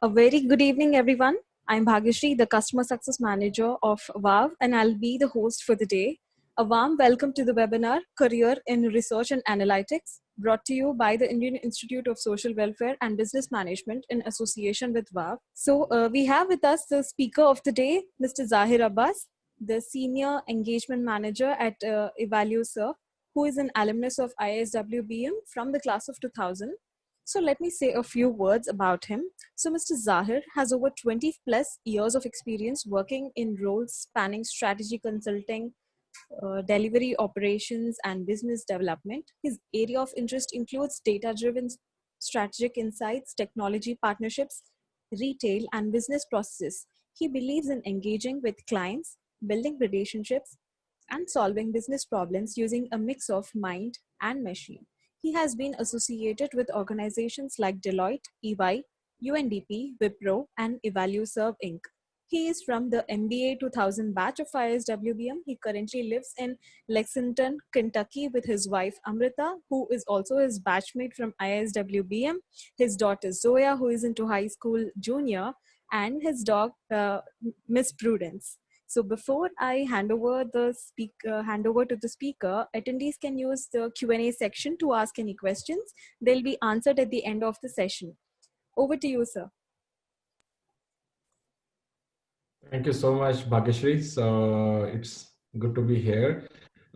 A very good evening, everyone. I'm Bhagyashree, the Customer Success Manager of WOW, and I'll be the host for the day. A warm welcome to the webinar, Career in Research and Analytics, brought to you by the Indian Institute of Social Welfare and Business Management in association with WOW. So we have with us the speaker of the day, Mr. Zahir Abbas, the Senior Engagement Manager at IISWBM, who is an alumnus of IISWBM from the class of 2000. So let me say a few words about him. So Mr. Zahir has over 20 plus years of experience working in roles spanning strategy consulting, delivery operations, and business development. His area of interest includes data-driven strategic insights, technology partnerships, retail, and business processes. He believes in engaging with clients, building relationships, and solving business problems using a mix of mind and machine. He has been associated with organizations like Deloitte, EY, UNDP, Wipro, and EvalueServe Inc. He is from the MBA 2000 batch of IISWBM. He currently lives in Lexington, Kentucky with his wife Amrita, who is also his batchmate from IISWBM, his daughter Zoya, who is into high school junior, and his dog, Miss Prudence. So before I hand over to the speaker, attendees can use the Q&A section to ask any questions. They'll be answered at the end of the session. Over to you, sir. Thank you so much, Bhagyashree. So it's good to be here.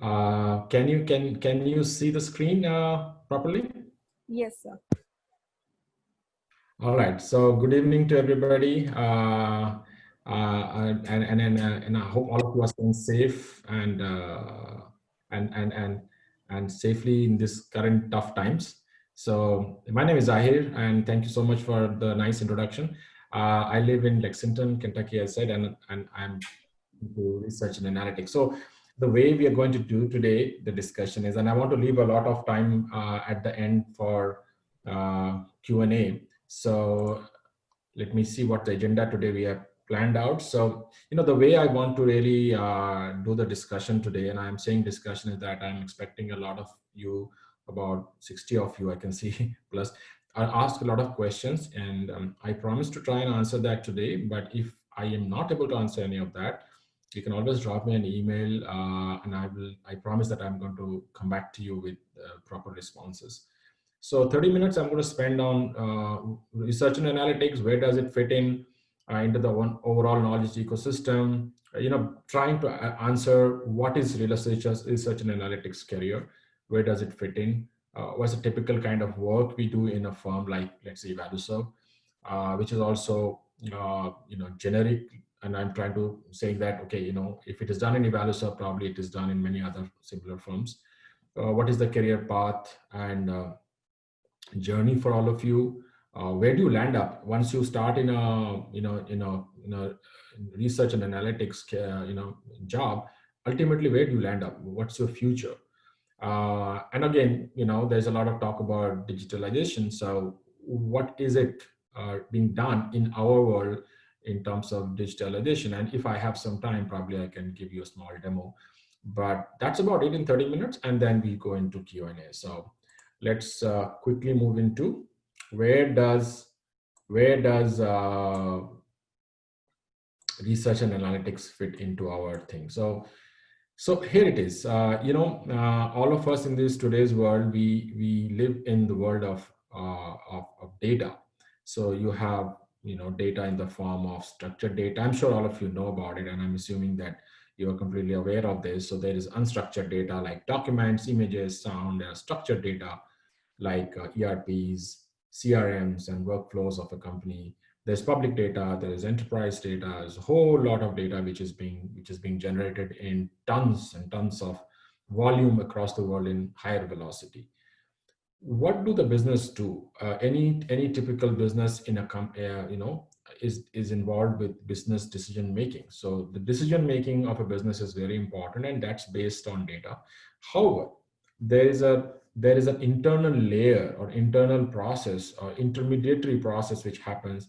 Can you see the screen properly? Yes, sir. All right. So good evening to everybody, and I hope all of you are staying safe and safely in this current tough times. So my name is Zahir, and thank you so much for the nice introduction. I live in Lexington, Kentucky, as I said, and I'm into research and analytics. So the way we are going to do today, the discussion is, and I want to leave a lot of time at the end for Q&A. So let me see what the agenda today we have planned out. So, the way I want to really do the discussion today, and I'm saying discussion, is that I'm expecting a lot of you, about 60 of you I can see plus. I'll ask a lot of questions, and I promise to try and answer that today. But if I am not able to answer any of that, you can always drop me an email, and I promise that I'm going to come back to you with proper responses. So 30 minutes I'm going to spend on research and analytics. Where does it fit in into the overall knowledge ecosystem? Trying to answer what is research and analytics career. Where does it fit in? What's the typical kind of work we do in a firm like, let's say, EvalueServe, which is also generic. And I'm trying to say that, okay, if it is done in EvalueServe, probably it is done in many other similar firms. What is the career path and journey for all of you? Where do you land up once you start in a research and analytics job? Ultimately, where do you land up? What's your future? And again, there's a lot of talk about digitalization. So what is it being done in our world in terms of digitalization? And if I have some time, probably I can give you a small demo. But that's about it in 30 minutes, and then we go into Q&A. So let's quickly move into where does research and analytics fit into our thing. So here it is. All of us in today's world, we live in the world of data. So you have data in the form of structured data. I'm sure all of you know about it, and I'm assuming that you are completely aware of this. So there is unstructured data like documents, images, sound. There are structured data like ERPs, CRMs, and workflows of a company. There's public data, there is enterprise data, there's a whole lot of data which is being generated in tons and tons of volume across the world in higher velocity. What do the business do? Any typical business in a is involved with business decision making. So the decision making of a business is very important, and that's based on data. However, there is an internal layer or internal process or intermediary process which happens,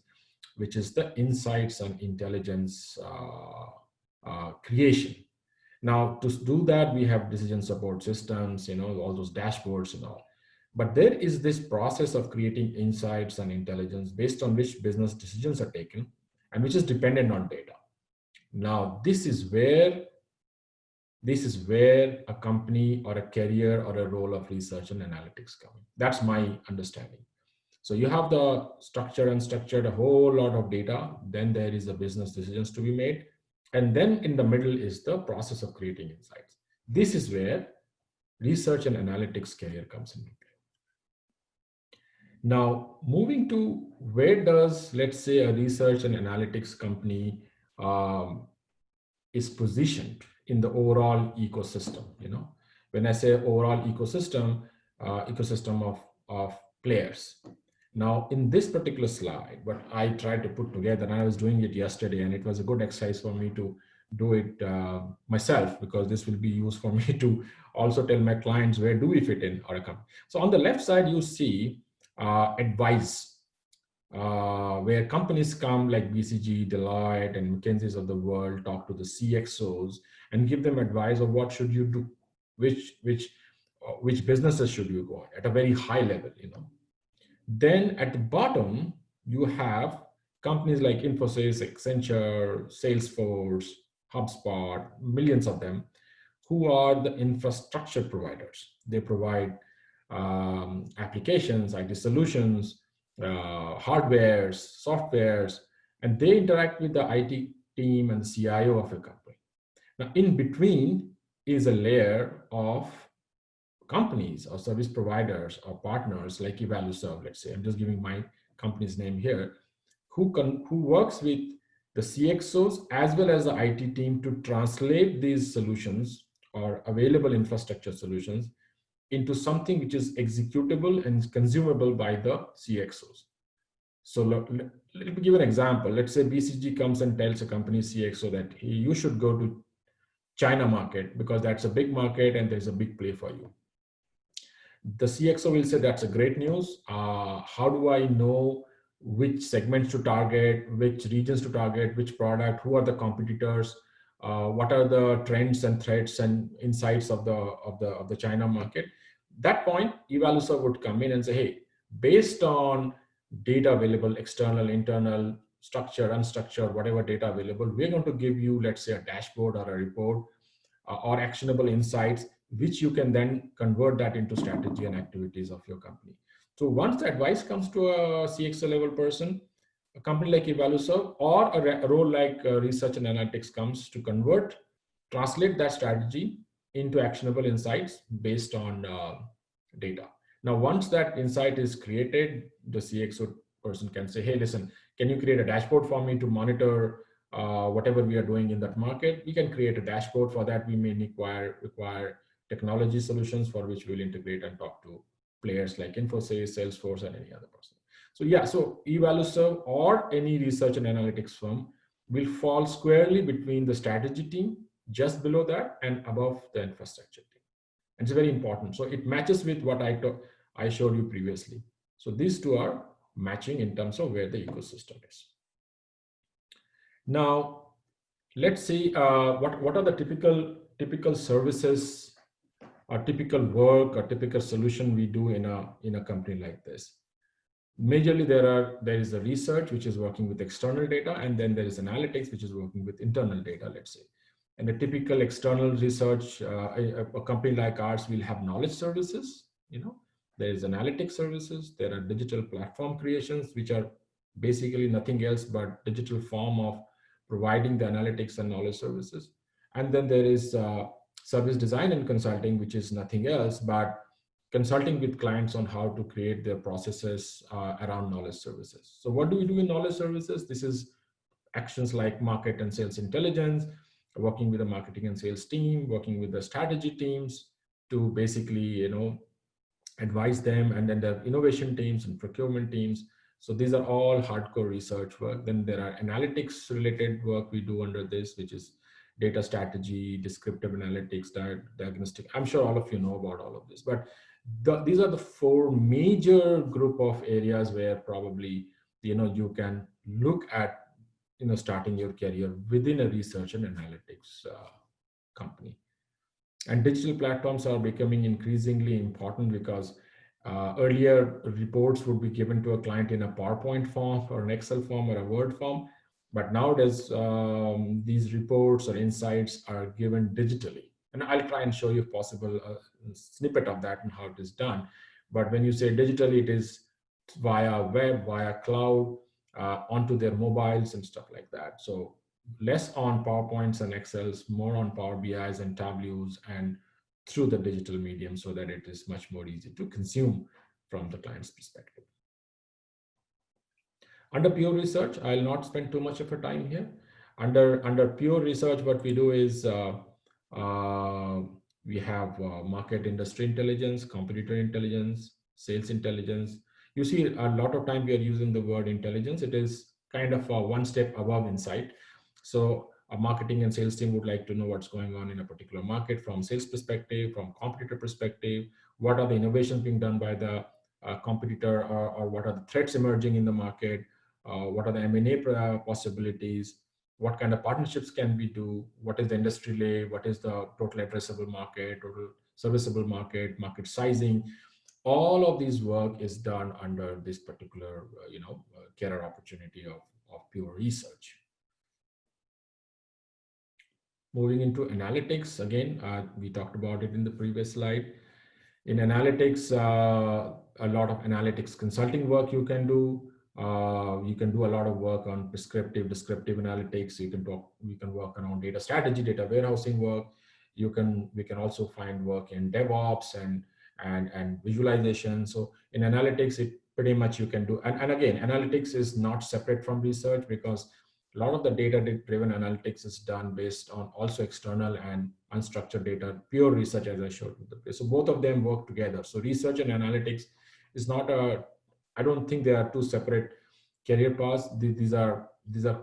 which is the insights and intelligence creation. Now, to do that, we have decision support systems, all those dashboards and all. But there is this process of creating insights and intelligence based on which business decisions are taken and which is dependent on data. Now, this is where a company or a career or a role of research and analytics come in. That's my understanding. So you have the structure and structured a whole lot of data. Then there is the business decisions to be made. And then in the middle is the process of creating insights. This is where research and analytics career comes into play. Now, moving to where does, let's say, a research and analytics company is positioned in the overall ecosystem. When I say overall ecosystem of players. Now, in this particular slide, what I tried to put together, and I was doing it yesterday, and it was a good exercise for me to do it myself, because this will be used for me to also tell my clients where do we fit in our company. So on the left side, you see advice, where companies come like BCG, Deloitte, and McKinsey's of the world talk to the CXOs and give them advice of what should you do, which businesses should you go at a very high level. Then at the bottom, you have companies like Infosys, Accenture, Salesforce, HubSpot, millions of them, who are the infrastructure providers. They provide applications, IT solutions, hardwares, softwares, and they interact with the IT team and the CIO of a company. Now, in between is a layer of companies or service providers or partners like IISWBM, let's say. I'm just giving my company's name here, who works with the CXOs as well as the IT team to translate these solutions or available infrastructure solutions into something which is executable and consumable by the CXOs. So let me give an example. Let's say BCG comes and tells a company CXO that you should go to China market because that's a big market and there's a big play for you. The CXO will say that's a great news. How do I know which segments to target, which regions to target, which product, who are the competitors, what are the trends and threats and insights of the China market? That point, IISWBM would come in and say, hey, based on data available, external, internal, structured, unstructured, whatever data available, we're going to give you, let's say, a dashboard or a report or actionable insights, which you can then convert that into strategy and activities of your company. So once the advice comes to a CXO level person, a company like IISWBM or a role like research and analytics comes to translate that strategy into actionable insights based on data. Now, once that insight is created, the CXO person can say, hey, listen, can you create a dashboard for me to monitor whatever we are doing in that market? We can create a dashboard. For that, we may require technology solutions for which we'll integrate and talk to players like Infosys, Salesforce, and any other person. So yeah, so IISWBM or any research and analytics firm will fall squarely between the strategy team, just below that, and above the infrastructure team. And it's very important. So it matches with what I showed you previously. So these two are matching in terms of where the ecosystem is. Now, let's see what are the typical services or typical work or typical solution we do in a company like this. Majorly, there is the research, which is working with external data, and then there is analytics, which is working with internal data, let's say. And a typical external research, a company like ours will have knowledge services. There is analytics services. There are digital platform creations, which are basically nothing else but digital form of providing the analytics and knowledge services. And then there is service design and consulting, which is nothing else but consulting with clients on how to create their processes around knowledge services. So what do we do in knowledge services? This is actions like market and sales intelligence, working with the marketing and sales team, working with the strategy teams to basically, advise them, and then the innovation teams and procurement teams. So these are all hardcore research work. Then there are analytics related work we do under this, which is data strategy, descriptive analytics, diagnostic. I'm sure all of you know about all of this, but these are the four major group of areas where probably, you can look at, starting your career within a research and analytics company. And digital platforms are becoming increasingly important because Earlier, reports would be given to a client in a PowerPoint form or an Excel form or a Word form. But nowadays, these reports or insights are given digitally. And I'll try and show you, if possible, a snippet of that and how it is done. But when you say digitally, it is via web, via cloud, onto their mobiles and stuff like that. So less on PowerPoints and Excels, more on Power BIs and Tableaus and through the digital medium, so that it is much more easy to consume from the client's perspective. Under pure research, I'll not spend too much of a time here. Under pure research, what we do is uh, we have market industry intelligence, competitor intelligence, sales intelligence. You see, a lot of time we are using the word intelligence. It is kind of one step above insight. So a marketing and sales team would like to know what's going on in a particular market from sales perspective, from competitor perspective. What are the innovations being done by the competitor, or what are the threats emerging in the market? What are the M&A possibilities? What kind of partnerships can we do? What is the industry lay? What is the total addressable market, total serviceable market, market sizing? All of these work is done under this particular, career opportunity of pure research. Moving into analytics, again, we talked about it in the previous slide. In analytics, a lot of analytics consulting work you can do. You can do a lot of work on prescriptive, descriptive analytics. We can work around data strategy, data warehousing work. We can also find work in DevOps and visualization. So in analytics, it pretty much you can do. And again, analytics is not separate from research, because a lot of the data-driven analytics is done based on also external and unstructured data, pure research, as I showed you. So both of them work together. So research and analytics is not I don't think they are two separate career paths. These are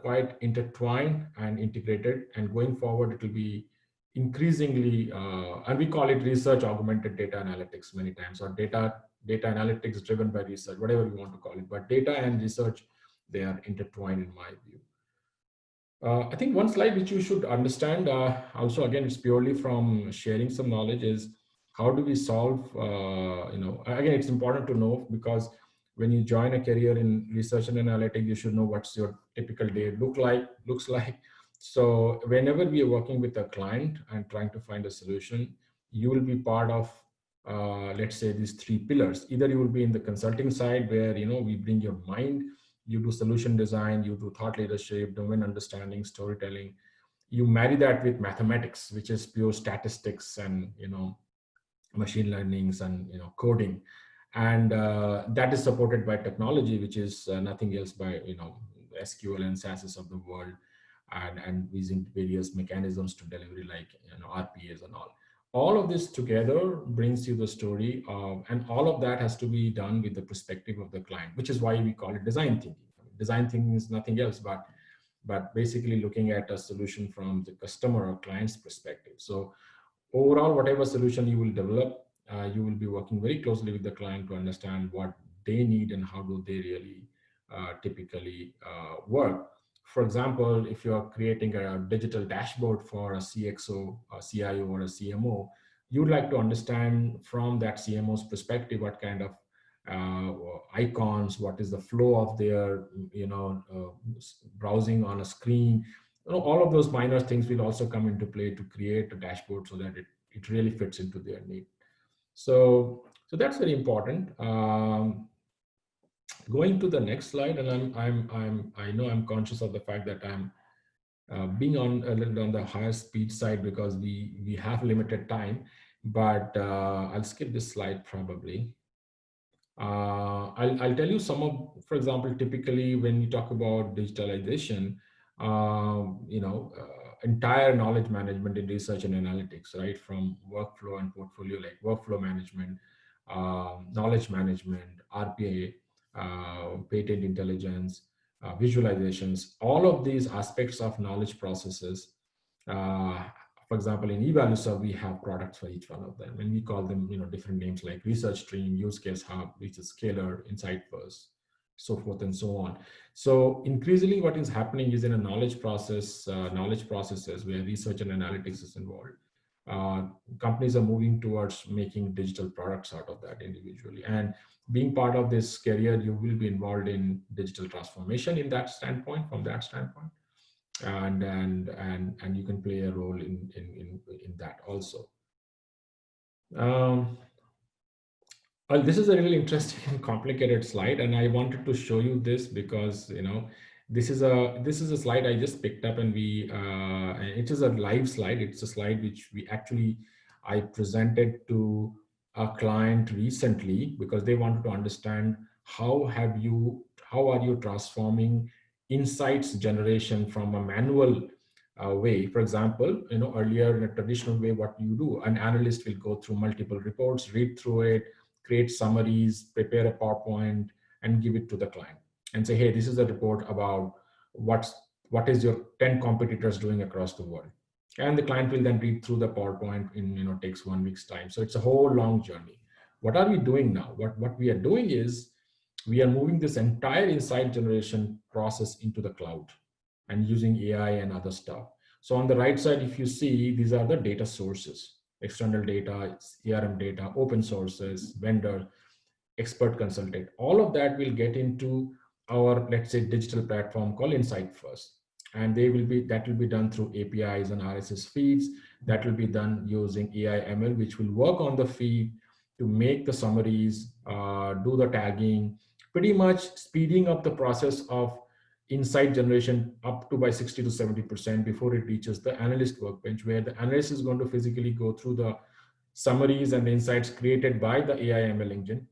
quite intertwined and integrated. And going forward, it will be increasingly, and we call it research augmented data analytics many times, or data analytics driven by research, whatever you want to call it. But data and research, they are intertwined in my view. I think one slide which you should understand, also again, it's purely from sharing some knowledge, is how do we solve, again, it's important to know, because when you join a career in research and analytics, you should know what's your typical day looks like. So whenever we are working with a client and trying to find a solution, you will be part of, let's say, these three pillars. Either you will be in the consulting side, where, we bring your mind, you do solution design, you do thought leadership, domain understanding, storytelling. You marry that with mathematics, which is pure statistics and, machine learnings and, coding. And that is supported by technology, which is nothing else by, SQL and SAS of the world, and using various mechanisms to delivery, like, RPAs and all. All of this together brings you the story of, and all of that has to be done with the perspective of the client, which is why we call it design thinking. Design thinking is nothing else but basically looking at a solution from the customer or client's perspective. So overall, whatever solution you will develop, you will be working very closely with the client to understand what they need and how do they really typically work. For example, if you're creating a digital dashboard for a CXO, a CIO, or a CMO, you'd like to understand from that CMO's perspective what kind of icons, what is the flow of their, browsing on a screen. All of those minor things will also come into play to create a dashboard so that it really fits into their need. So that's very important. Going to the next slide, and I know I'm conscious of the fact that I'm being on a little on the higher speed side, because we have limited time, but I'll skip this slide probably. I'll tell you some of, for example, typically when you talk about digitalization, entire knowledge management in research and analytics, right? From workflow and portfolio, like workflow management, knowledge management, RPA, patent intelligence, visualizations, all of these aspects of knowledge processes. For example, in IISWBM, we have products for each one of them, and we call them, different names like Research Stream, Use Case Hub, Research Scaler, Insight First, so forth and so on. So increasingly, what is happening is in a knowledge processes where research and analytics is involved. uh, companies are moving towards making digital products out of that individually. And being part of this career, you will be involved in digital transformation in that standpoint, from that standpoint, and you can play a role in that also. Um, well, this is a really interesting and complicated slide, and I wanted to show you this because this is a slide I just picked up, and and it is a live slide. It's a slide which I presented to a client recently because they wanted to understand how are you transforming insights generation from a manual way. For example, earlier in a traditional way, what you do, an analyst will go through multiple reports, read through it, create summaries, prepare a PowerPoint, and give it to the client and say, hey, this is a report about what is your 10 competitors doing across the world. And the client will then read through the PowerPoint in takes 1 week's time. So it's a whole long journey. What are we doing now? What we are doing is we are moving this entire insight generation process into the cloud and using AI and other stuff. So on the right side, if you see, these are the data sources: external data, CRM data, open sources, vendor, expert consultant. All of that will get into our, let's say, digital platform called Insight First. And that will be done through APIs and RSS feeds. That will be done using AI ML, which will work on the feed to make the summaries, do the tagging, pretty much speeding up the process of insight generation up to by 60 to 70% before it reaches the analyst workbench, where the analyst is going to physically go through the summaries and the insights created by the AI ML engine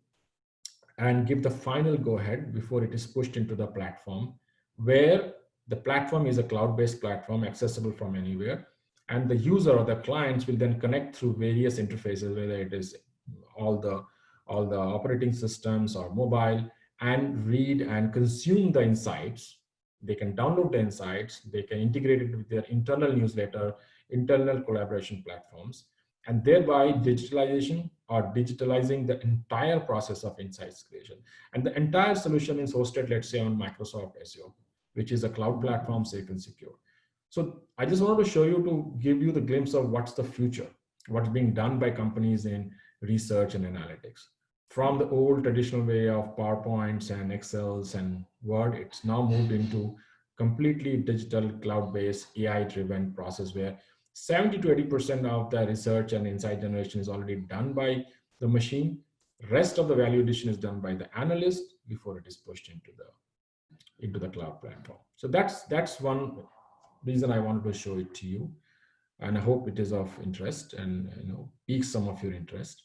and give the final go ahead before it is pushed into the platform, where the platform is a cloud-based platform accessible from anywhere. And the user or the clients will then connect through various interfaces, whether it is all the operating systems or mobile, and read and consume the insights. They can download the insights, they can integrate it with their internal newsletter, internal collaboration platforms, and thereby digitalizing the entire process of insights creation. And the entire solution is hosted, let's say, on Microsoft Azure, which is a cloud platform, safe and secure. So I just wanted to show you, to give you the glimpse of what's the future, what's being done by companies in research and analytics. From the old traditional way of PowerPoints and Excels and Word, it's now moved into completely digital, cloud-based, AI-driven process where 70 to 80% of the research and insight generation is already done by the machine. Rest of the value addition is done by the analyst before it is pushed into the cloud platform. So that's one reason I wanted to show it to you, and I hope it is of interest and piques some of your interest.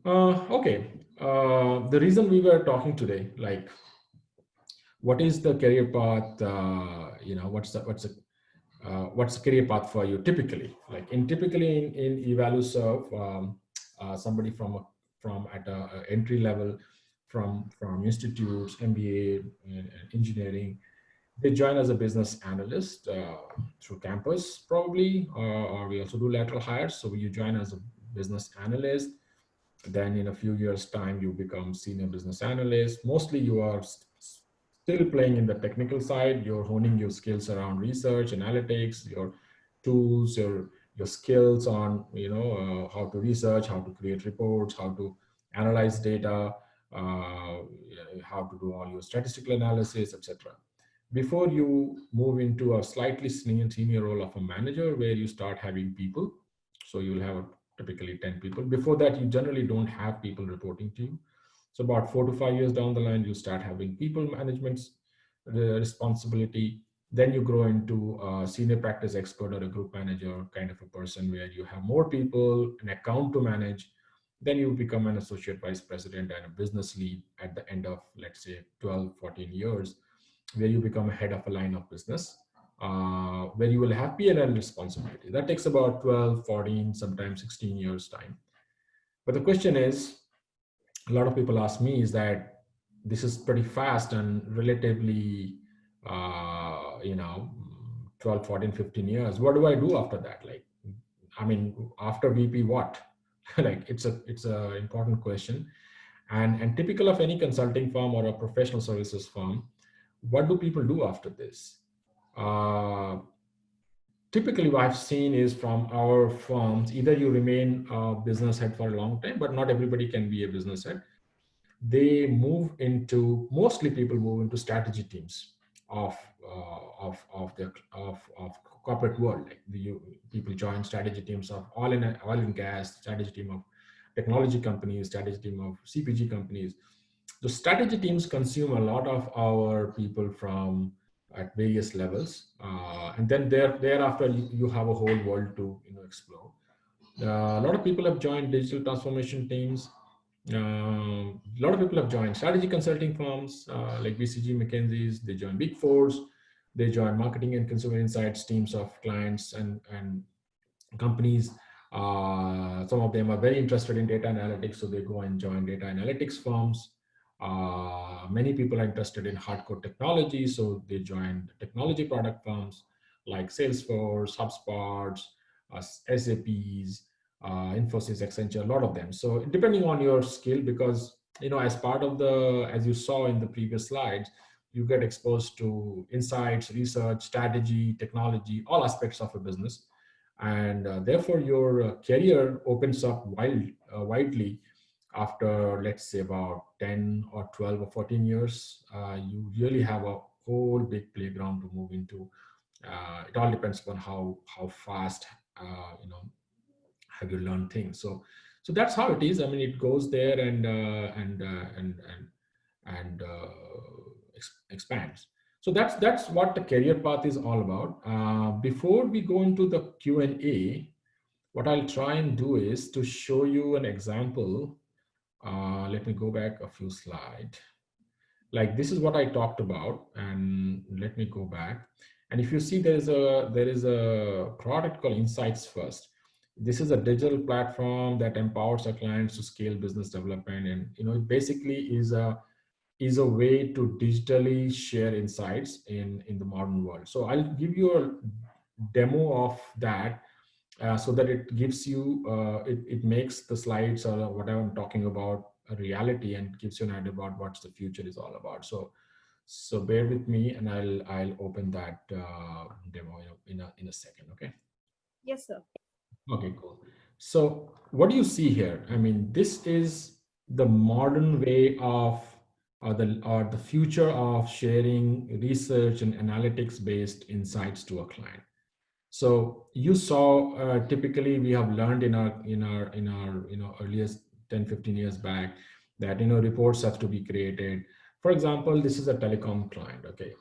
Okay, the reason we were talking today, like, what is the career path? What's the career path for you typically? Like typically in EvaluServe, somebody from at a entry level, from institutes, MBA, engineering, they join as a business analyst through campus probably, or we also do lateral hires. So you join as a business analyst, then in a few years time you become senior business analyst. Mostly you are still playing in the technical side. You're honing your skills around research, analytics, your tools, your skills on how to research, how to create reports, how to analyze data, uh, how to do all your statistical analysis, etc. Before you move into a slightly senior role of a manager, where you start having people. So you'll have typically 10 people. Before that, you generally don't have people reporting to you. So about 4 to 5 years down the line, you start having people management responsibility. Then you grow into a senior practice expert or a group manager kind of a person, where you have more people, an account to manage. Then you become an associate vice president and a business lead at the end of, let's say, 12, 14 years, where you become a head of a line of business, where you will have P&L responsibility. That takes about 12, 14, sometimes 16 years time. But the question is, a lot of people ask me, is that this is pretty fast and relatively, you know, 12, 14, 15 years. What do I do after that? Like, I mean, after VP, what? Like, it's a important question. And typical of any consulting firm or a professional services firm, what do people do after this? Uh, typically what I've seen is from our firms, either you remain a business head for a long time, but not everybody can be a business head. They move into, mostly people move into strategy teams of of corporate world. Like people join strategy teams of oil and gas, strategy team of technology companies, strategy team of CPG companies. The strategy teams consume a lot of our people from at various levels, and then thereafter you have a whole world to explore. A lot of people have joined digital transformation teams. A lot of people have joined strategy consulting firms like BCG, McKinsey's. They join Big Fours. They join marketing and consumer insights teams of clients and companies. Some of them are very interested in data analytics, so they go and join data analytics firms. Many people are interested in hardcore technology, so they join technology product firms like Salesforce, HubSpot, SAPs, Infosys, Accenture, a lot of them. So depending on your skill, because as part of as you saw in the previous slides, you get exposed to insights, research, strategy, technology, all aspects of a business, and therefore your career opens up widely after, let's say, about 10 or 12 or 14 years. You really have a whole big playground to move into. It all depends upon how fast have you learned things. So that's how it is. I mean, it goes there and expands. So that's what the career path is all about. Before we go into the Q&A, what I'll try and do is to show you an example. Let me go back a few slides. Like, this is what I talked about, and let me go back. And if you see, there is a product called Insights First. This is a digital platform that empowers our clients to scale business development, and it basically is a way to digitally share insights in the modern world. So I'll give you a demo of that, so that it gives you it makes the slides or whatever I'm talking about a reality, and gives you an idea about what the future is all about. So bear with me, and I'll open that demo in a second. Okay. Yes, sir. Okay, cool. So what do you see here? I mean, this is the modern way of, or the future of sharing research and analytics based insights to a client. So you saw, typically we have learned in our earliest 10, 15 years back that reports have to be created. For example, this is a telecom client. Okay,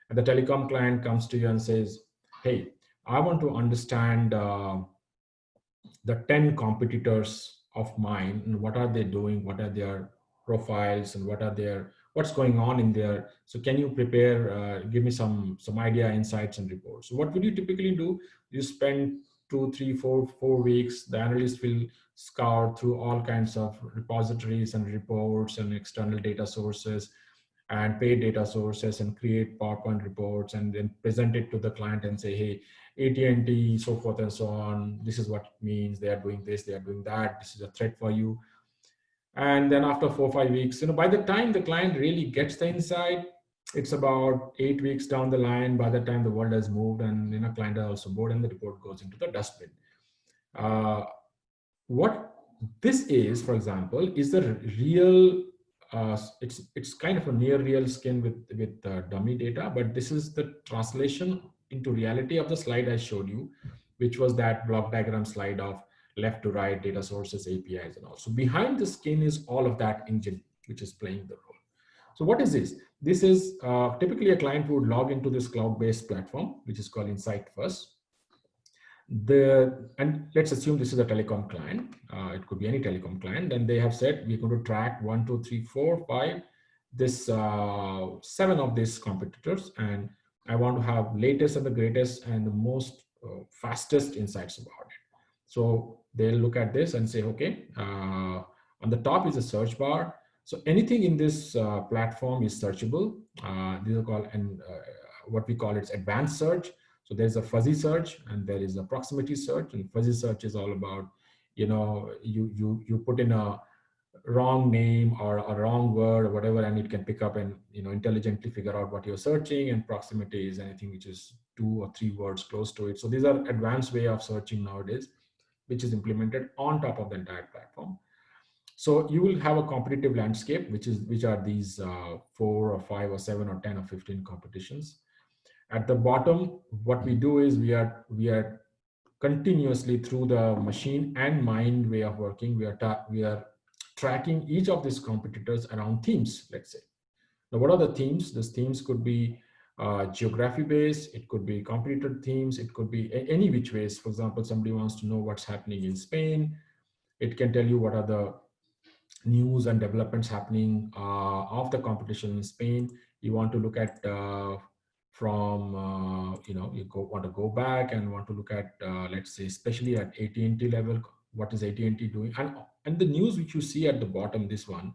and the telecom client comes to you and says, "Hey, I want to understand the 10 competitors of mine, and what are they doing, what are their profiles, and what's going on in there. So can you prepare, give me some idea, insights, and reports." So what would you typically do? You spend 2, 3, 4 weeks. The analyst will scour through all kinds of repositories and reports and external data sources and paid data sources, and create PowerPoint reports, and then present it to the client and say, "Hey, AT&T, so forth and so on. This is what it means. They are doing this, they are doing that. This is a threat for you." And then after 4 or 5 weeks, by the time the client really gets the insight, it's about 8 weeks down the line. By the time the world has moved, and client is also bored, and the report goes into the dustbin. What this is, for example, is the real. It's kind of a near real skin with dummy data, but this is the translation into reality of the slide I showed you, which was that block diagram slide of left to right data sources, APIs, and all. So behind the skin is all of that engine which is playing the role. So what is this? This is typically a client would log into this cloud-based platform, which is called Insight First. And let's assume this is a telecom client. It could be any telecom client. And they have said, we're going to track 1, 2, 3, 4, 5, this 7 of these competitors, and I want to have latest and the greatest and the most fastest insights about it. So they'll look at this and say, okay, on the top is a search bar. So anything in this platform is searchable. These are called, and what we call it's advanced search. So there's a fuzzy search and there is a proximity search. And fuzzy search is all about, you put in a wrong name or a wrong word or whatever, and it can pick up and intelligently figure out what you're searching. And proximity is anything which is 2 or 3 words close to it. So these are advanced way of searching nowadays, which is implemented on top of the entire platform. So you will have a competitive landscape, which are these 4 or 5 or 7 or 10 or 15 competitions. At the bottom, what we do is we are continuously through the machine and mind way of working. We are tracking each of these competitors around themes. Let's say, now what are the themes? These themes could be geography based. It could be competitor themes. It could be any which ways. For example, somebody wants to know what's happening in Spain. It can tell you what are the news and developments happening of the competition in Spain. You want to look at from want to go back and want to look at let's say especially at AT&T level, what is AT&T doing, and the news which you see at the bottom, this one,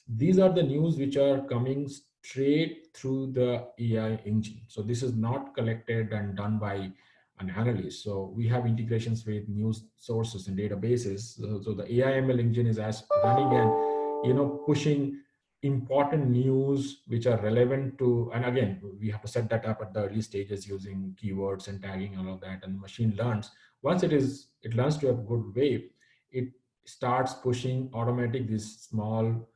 these are the news which are coming straight through the AI engine. So this is not collected and done by an analyst. So we have integrations with news sources and databases. So the AI ML engine is as running and pushing important news which are relevant to. And again, we have to set that up at the early stages using keywords and tagging and all of that. And the machine learns. Once it learns to a good way, it starts pushing automatic these small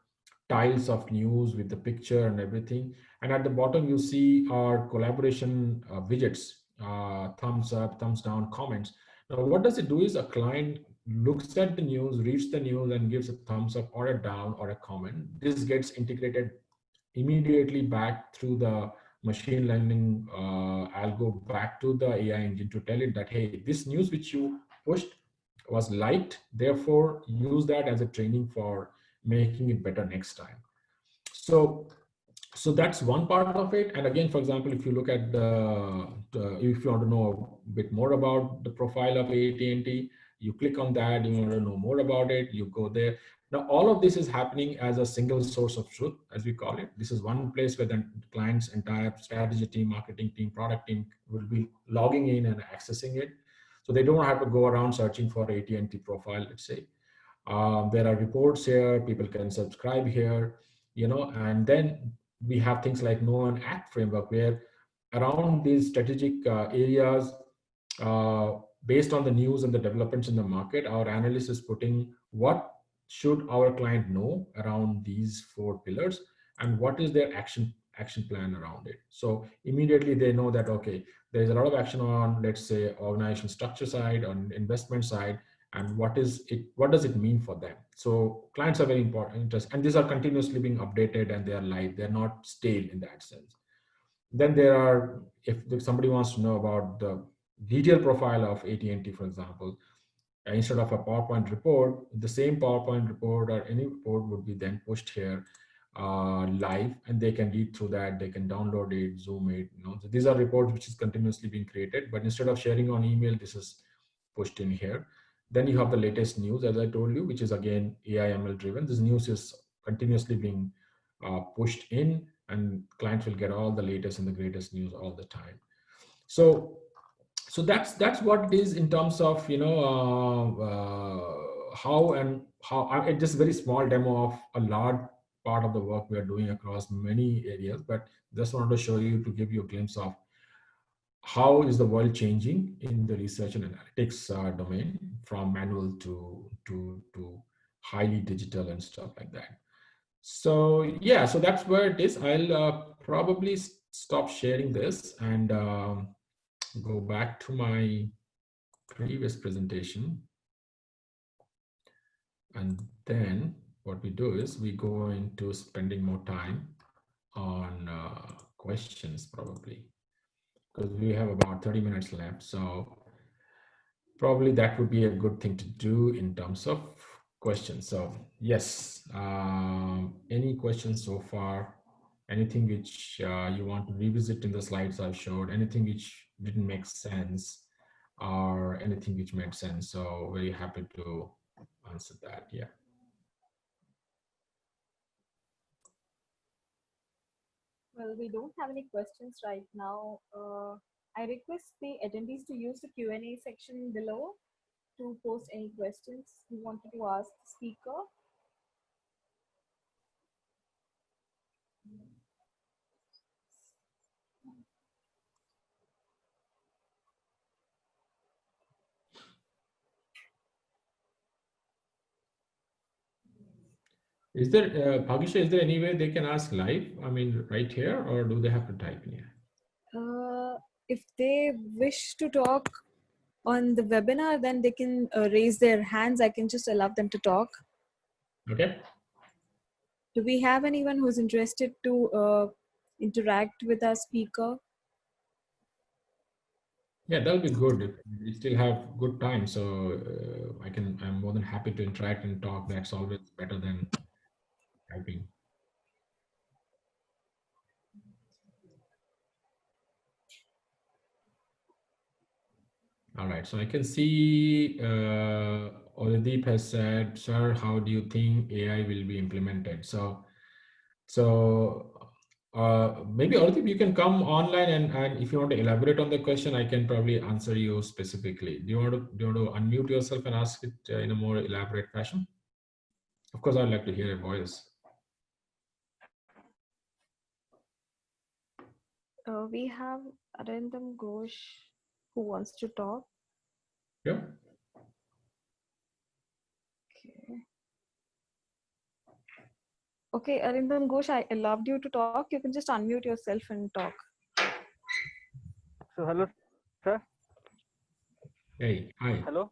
tiles of news with the picture and everything. And at the bottom, you see our collaboration widgets, thumbs up, thumbs down, comments. Now, what does it do is a client looks at the news, reads the news, and gives a thumbs up or a down or a comment. This gets integrated immediately back through the machine learning algo back to the AI engine to tell it that, hey, this news which you pushed was liked, therefore use that as a training for making it better next time. So that's one part of it. And again, for example, if you look at if you want to know a bit more about the profile of AT&T, you click on that. You want to know more about it, you go there. Now all of this is happening as a single source of truth, as we call it. This is one place where the client's entire strategy team, marketing team, product team will be logging in and accessing it. So they don't have to go around searching for AT&T profile, let's say. There are reports here, people can subscribe here, and then we have things like know and act framework, where around these strategic areas, uh, based on the news and the developments in the market, our analyst is putting what should our client know around these 4 pillars, and what is their action plan around it. So immediately they know that, okay, there's a lot of action on, let's say, organization structure side, on investment side, and what does it mean for them. So clients are very important interest, and these are continuously being updated and they are live, they're not stale in that sense. Then there are, if somebody wants to know about the detailed profile of AT&T, for example, instead of a PowerPoint report, the same PowerPoint report or any report would be then pushed here live, and they can read through that, they can download it, zoom it. So these are reports which is continuously being created, but instead of sharing on email, this is pushed in here. Then you have the latest news, as I told you, which is again AI/ML driven. This news is continuously being pushed in, and clients will get all the latest and the greatest news all the time. So that's what it is in terms of how it's just a very small demo of a large part of the work we are doing across many areas, but just wanted to show you, to give you a glimpse of how is the world changing in the research and analytics domain, from manual to highly digital and stuff like that. So yeah, so that's where it is. I'll probably stop sharing this and go back to my previous presentation. And then what we do is we go into spending more time on questions, probably, because we have about 30 minutes left. So probably that would be a good thing to do in terms of questions. So yes, any questions so far? Anything which you want to revisit in the slides I've showed? Anything which didn't make sense, or anything which made sense? So very happy to answer that. Yeah. Well, we don't have any questions right now. I request the attendees to use the Q&A section below to post any questions you wanted to ask the speaker. Bhagisha, is there any way they can ask live? I mean, right here, or do they have to type in here? If they wish to talk on the webinar, then they can raise their hands. I can just allow them to talk. Okay. Do we have anyone who's interested to interact with our speaker? Yeah, that'll be good. If we still have good time, so I'm more than happy to interact and talk. That's always better than typing. All right, so I can see Oladeep has said, "Sir, how do you think AI will be implemented?" So maybe Oladeep, you can come online and if you want to elaborate on the question, I can probably answer you specifically. Do you want to unmute yourself and ask it in a more elaborate fashion? Of course, I'd like to hear your voice. We have Arindam Ghosh who wants to talk. Yeah. Okay. Okay, Arindam Ghosh, I allowed you to talk. You can just unmute yourself and talk. So hello, sir. Hey, hi. Hello.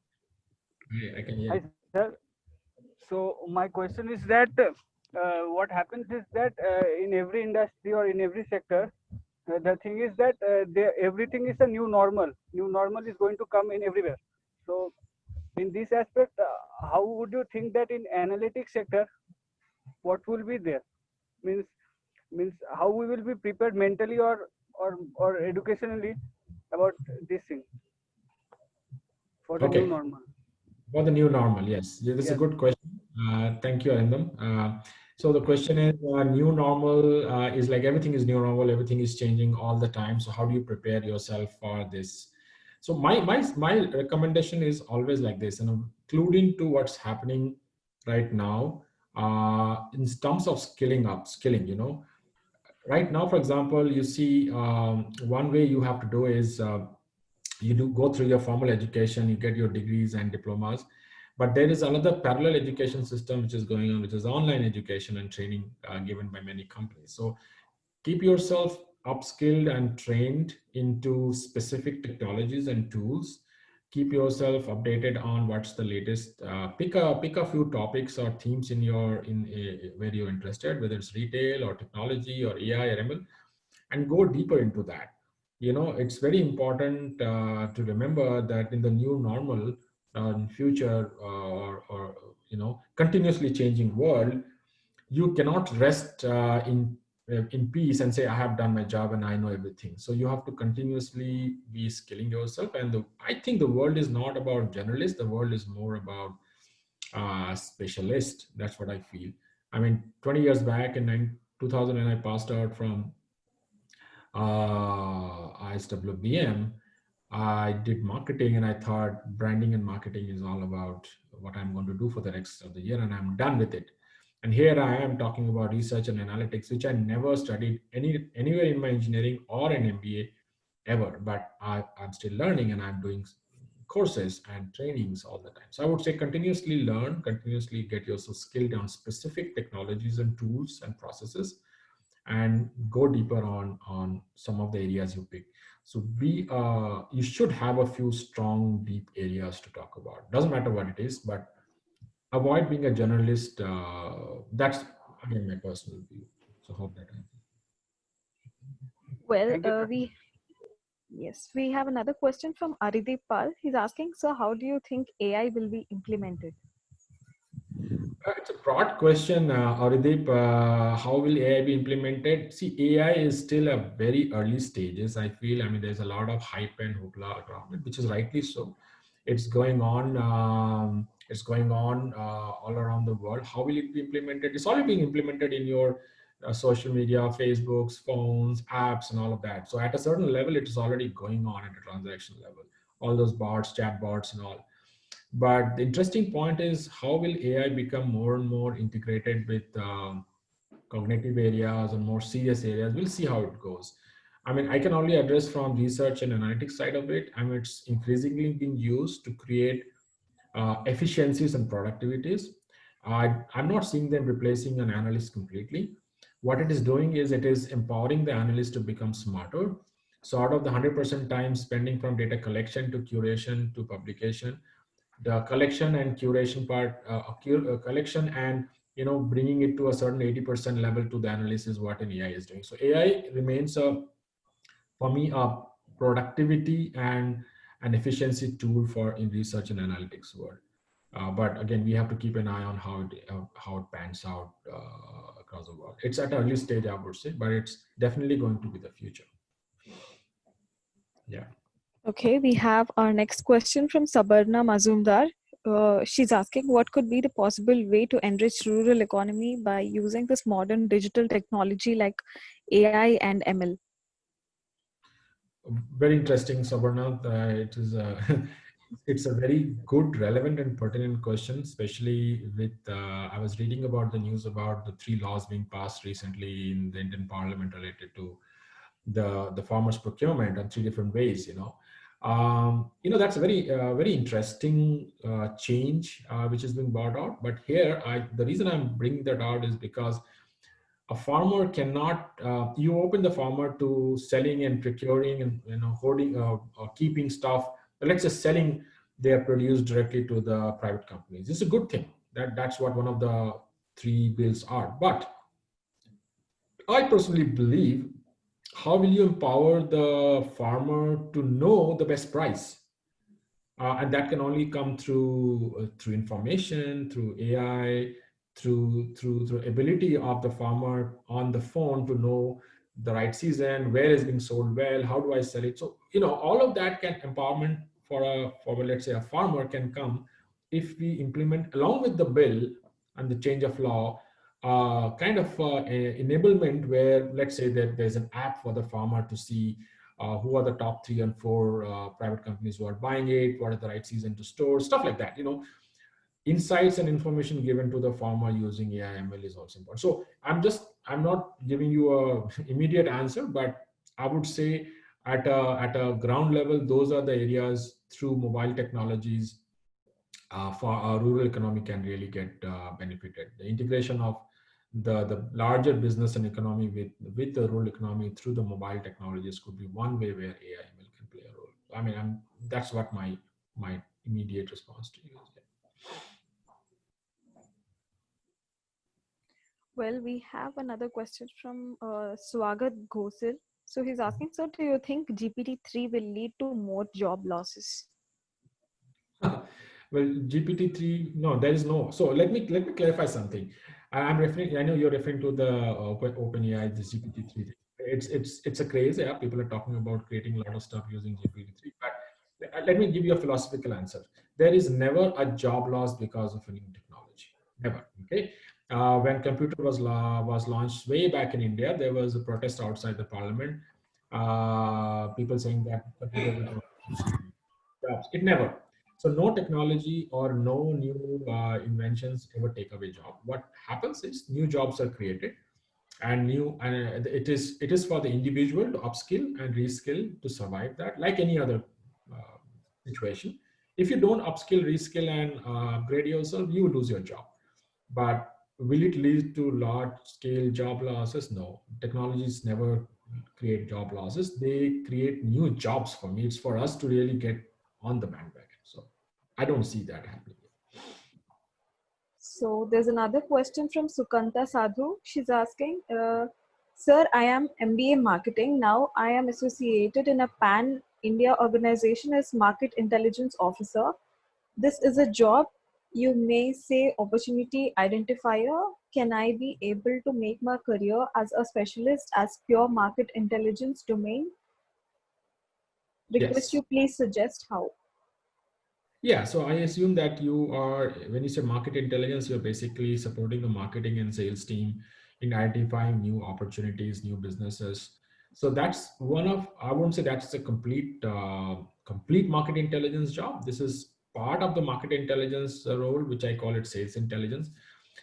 Hi, I can hear Hi, you. sir. So my question is that what happens is that in every industry or in every sector, the thing is that everything is a new normal. New normal is going to come in everywhere. So in this aspect, how would you think that in analytics sector, what will be there? Means means how we will be prepared mentally or educationally about this thing for the new Okay. normal. For the new normal, yes. Yeah, this is a Yes. good question. Thank you, Arindam. So the question is, new normal is like everything is new normal, everything is changing all the time. So how do you prepare yourself for this? So my recommendation is always like this, and including to what's happening right now in terms of skilling. Right now, for example, you see one way you have to do is you do go through your formal education, you get your degrees and diplomas, but there is another parallel education system which is going on, which is online education and training given by many companies. So keep yourself upskilled and trained into specific technologies and tools. Keep yourself updated on what's the latest. Pick a few topics or themes where you're interested, whether it's retail or technology or AI or ML, and go deeper into that. It's very important to remember that in the new normal, in future, or continuously changing world, you cannot rest in peace and say I have done my job and I know everything. So you have to continuously be skilling yourself. And I think the world is not about generalists. The world is more about specialist. That's what I feel. I mean, 20 years back in 2000, when I passed out from IISWBM, I did marketing and I thought branding and marketing is all about what I'm going to do for the rest of the year, and I'm done with it. And here I am talking about research and analytics, which I never studied anywhere in my engineering or an MBA ever, but I'm still learning and I'm doing courses and trainings all the time. So I would say continuously learn, continuously get yourself skilled on specific technologies and tools and processes, and go deeper on some of the areas you pick. So you should have a few strong deep areas to talk about. Doesn't matter what it is, but avoid being a generalist. That's again my personal view. So hope that answers. Well, Thank you, sir. we have another question from Arideep Pal. He's asking, so how do you think AI will be implemented? It's a broad question, Arideep. How will AI be implemented? See, AI is still a very early stages. I feel. I mean, there's a lot of hype and hoopla around it, which is rightly so. It's going on. It's going on all around the world. How will it be implemented? It's already being implemented in your social media, Facebooks, phones, apps, and all of that. So at a certain level, it is already going on at a transaction level. All those bots, chat bots, and all. But the interesting point is, how will AI become more and more integrated with cognitive areas and more serious areas? We'll see how it goes. I mean, I can only address from research and analytics side of it. I mean, it's increasingly being used to create efficiencies and productivities. I'm not seeing them replacing an analyst completely. What it is doing is it is empowering the analyst to become smarter. So out of the 100% time spending from data collection to curation to publication, the collection and curation part, collection and bringing it to a certain 80% level to the analyst is what an AI is doing. So AI remains for me a productivity and an efficiency tool for in research and analytics world. But again, we have to keep an eye on how it pans out across the world. It's at an early stage, I would say, but it's definitely going to be the future. Yeah. Okay, we have our next question from Sabarna Mazumdar. She's asking what could be the possible way to enrich rural economy by using this modern digital technology like AI and ML. Very interesting, Sabarna. It is it's a very good, relevant, and pertinent question, especially with I was reading about the news about the 3 laws being passed recently in the Indian Parliament related to the farmers' procurement on 3 different ways. That's a very interesting change which is being brought out. But here, the reason I'm bringing that out is because a farmer cannot you open the farmer to selling and procuring and holding keeping stuff, let's say selling their produce directly to the private companies. It's a good thing. That's what one of the 3 bills are. But I personally believe, how will you empower the farmer to know the best price? And that can only come through information, through AI, through ability of the farmer on the phone to know the right season, where is being sold well, how do I sell it. So all of that can empowerment for let's say a farmer can come if we implement along with the bill and the change of law kind of enablement, where let's say that there's an app for the farmer to see who are the top 3 and 4 private companies who are buying it, what are the right season to store, stuff like that. Insights and information given to the farmer using AI ML is also important. So I'm not giving you a immediate answer, but I would say at a ground level, those are the areas through mobile technologies for our rural economy can really get benefited. The integration of the larger business and economy with the rural economy through the mobile technologies could be one way where AI ML can play a role. I mean, that's what my immediate response to you is. Well, we have another question from Swagat Ghosil. So he's asking, so do you think GPT-3 will lead to more job losses? Well, GPT-3, no, there is no. So let me clarify something. I'm referring. I know you're referring to the OpenAI, the GPT-3 thing. It's a craze. Yeah, people are talking about creating a lot of stuff using GPT-3. But let me give you a philosophical answer. There is never a job loss because of a new technology. Never. Okay. When computer was launched way back in India, there was a protest outside the parliament. People saying that computers are going to jobs. It never. So no technology or no new inventions ever take away job. What happens is new jobs are created, and it is for the individual to upskill and reskill to survive that, like any other uh, situation. If you don't upskill, reskill, and upgrade yourself, you will lose your job. But will it lead to large scale job losses? No. Technologies never create job losses. They create new jobs for me. It's for us to really get on the bandwagon. So I don't see that happening. So there's another question from Sukanta Sadhu. She's asking, Sir, I am MBA marketing. Now I am associated in a pan India organization as market intelligence officer. This is a job, you may say, opportunity identifier. Can I be able to make my career as a specialist as pure market intelligence domain? Request Yes. you please suggest how. Yeah, so I assume that you are, when you say market intelligence, you're basically supporting the marketing and sales team in identifying new opportunities, new businesses. So that's one of, I won't say that's a complete market intelligence job. This is part of the market intelligence role, which I call it sales intelligence.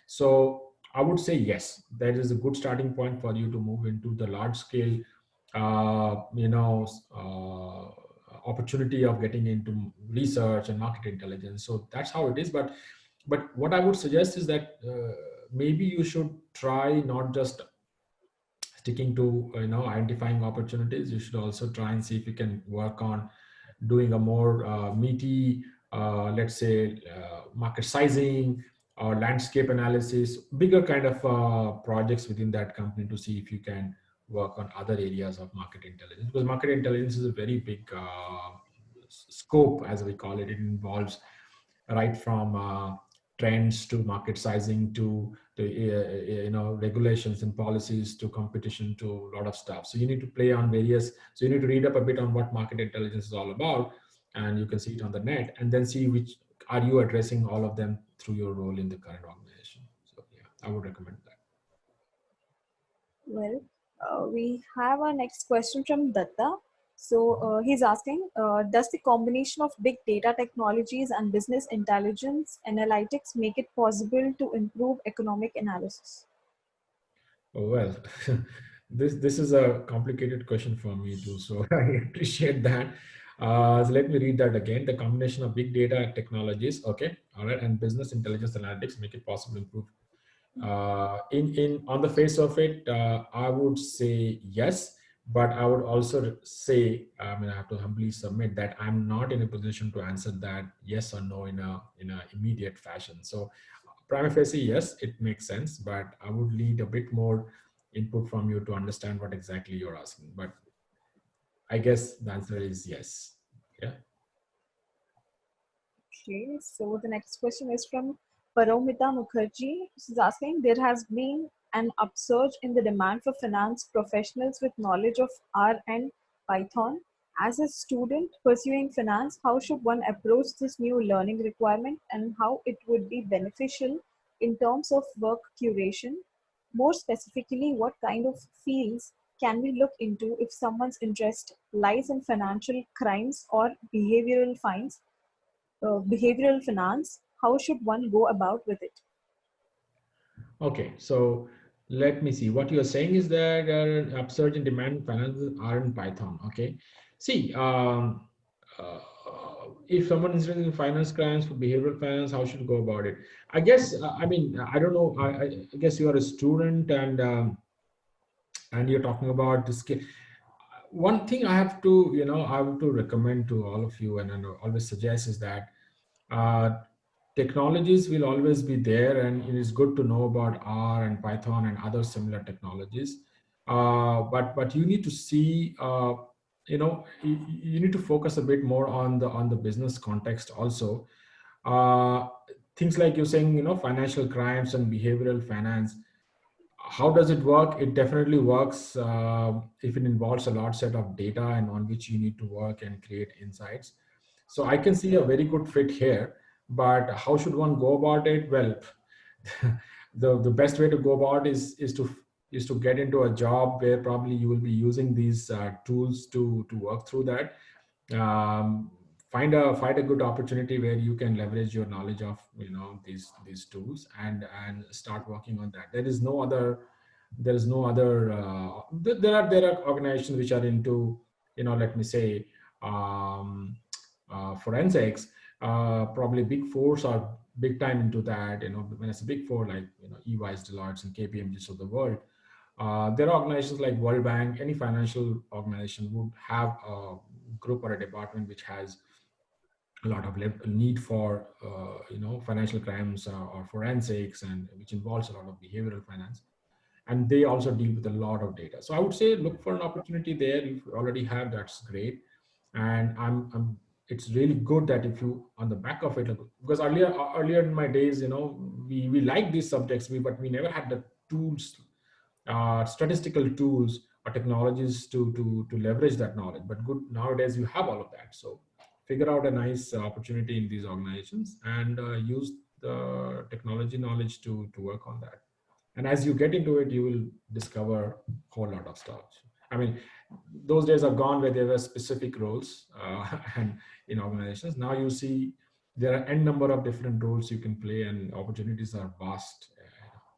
So I would say yes, that is a good starting point for you to move into the large scale, uh, you know, opportunity of getting into research and market intelligence. So that's how it is. But But what I would suggest is that maybe you should try not just sticking to identifying opportunities. You should also try and see if you can work on doing a more meaty, let's say, market sizing or landscape analysis, bigger kind of projects within that company to see if you can work on other areas of market intelligence, because market intelligence is a very big scope, as we call it. It involves right from trends to market sizing to regulations and policies to competition to a lot of stuff. So you need to play on various. So you need to read up a bit on what market intelligence is all about, and you can see it on the net, and then see which are you addressing all of them through your role in the current organization. So yeah, I would recommend that. Well, we have our next question from Datta. So he's asking, does the combination of big data technologies and business intelligence analytics make it possible to improve economic analysis? Oh, well, this is a complicated question for me too, so I appreciate that. So let me read that again. The combination of big data technologies, okay, all right, and business intelligence analytics make it possible to improve. In on the face of it, I would say yes, but I would also say, I mean, I have to humbly submit that I'm not in a position to answer that yes or no in a immediate fashion. So prima facie, yes, it makes sense, but I would need a bit more input from you to understand what exactly you're asking. But I guess the answer is yes. Yeah. Okay, so the next question is from Paromita Mukherjee. She's asking, there has been an upsurge in the demand for finance professionals with knowledge of R and Python. As a student pursuing finance, how should one approach this new learning requirement and how it would be beneficial in terms of work curation? More specifically, what kind of fields can we look into if someone's interest lies in financial crimes or behavioral finance? How should one go about with it? Okay, so let me see. What you are saying is that upsurge in demand finances are in Python. Okay, see, uh, if someone is interested in finance crimes for behavioral finance, how should go about it? I guess I mean I don't know. I guess you are a student and you're talking about the skill. One thing I have to recommend to all of you, and I always suggest, is that uh, technologies will always be there, and it is good to know about R and Python and other similar technologies. But you need to see, you need to focus a bit more on the business context also. Uh, Things like you're saying, financial crimes and behavioral finance. How does it work? It definitely works if it involves a large set of data and on which you need to work and create insights. So I can see a very good fit here, but how should one go about it? Well, the best way to go about is to get into a job where probably you will be using these tools to work through that. um, find a good opportunity where you can leverage your knowledge of these tools and start working on that. There is no other there are organizations which are into, let me say, um, forensics. Probably big fours are big time into that. When it's a big four, like EYs, Deloitte, and KPMGs of the world. There are organizations like World Bank. Any financial organization would have a group or a department which has a lot of need for financial crimes or forensics, and which involves a lot of behavioral finance, and they also deal with a lot of data. So I would say look for an opportunity there. If you already have, that's great. And it's really good that if you on the back of it, because earlier in my days, we like these subjects, but we never had the tools, statistical tools or technologies to leverage that knowledge. But good, nowadays you have all of that. So figure out a nice opportunity in these organizations and use the technology knowledge to work on that. And as you get into it, you will discover a whole lot of stuff. I mean, those days are gone where there were specific roles and in organizations. Now you see there are n number of different roles you can play, and opportunities are vast.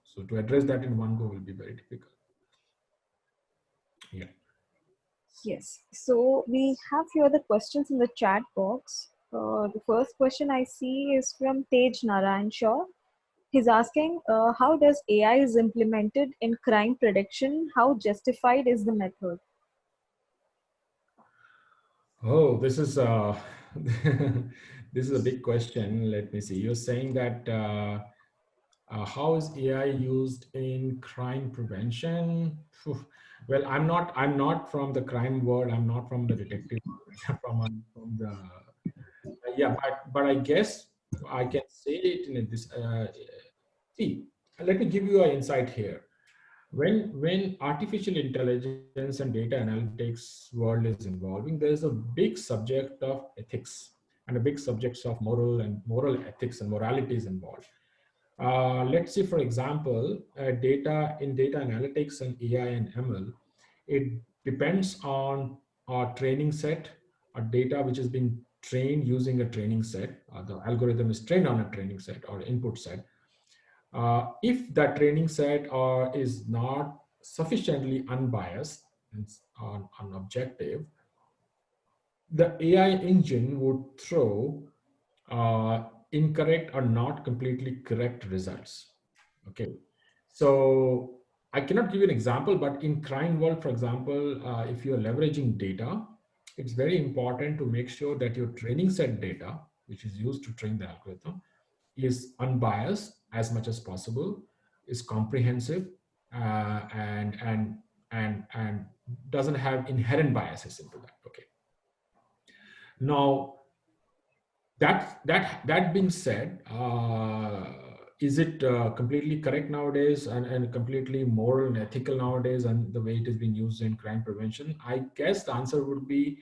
So to address that in one go will be very difficult. Yeah. Yes. So we have here the questions in the chat box. The first question I see is from Tej Narayan Shaw. He's asking, how does AI is implemented in crime prediction? How justified is the method? Oh, this is this is a big question. Let me see. You're saying that how is AI used in crime prevention? Phew. Well, I'm not from the crime world. I'm not from the detective world. From the yeah, but I guess I can say it in this. See, let me give you an insight here. When artificial intelligence and data analytics world is evolving, there is a big subject of ethics and a big subjects of moral ethics and moralities involved. Let's say, for example, data analytics and AI and ML, it depends on our training set, or data which has been trained using a training set. The algorithm is trained on a training set or input set. If that training set is not sufficiently unbiased and objective, the AI engine would throw incorrect or not completely correct results. Okay, so I cannot give you an example, but in crime world, for example, if you're leveraging data, it's very important to make sure that your training set data, which is used to train the algorithm, is unbiased as much as possible, is comprehensive, and doesn't have inherent biases into that. Okay. Now, that being said, is it completely correct nowadays and completely moral and ethical nowadays, and the way it is being used in crime prevention? I guess the answer would be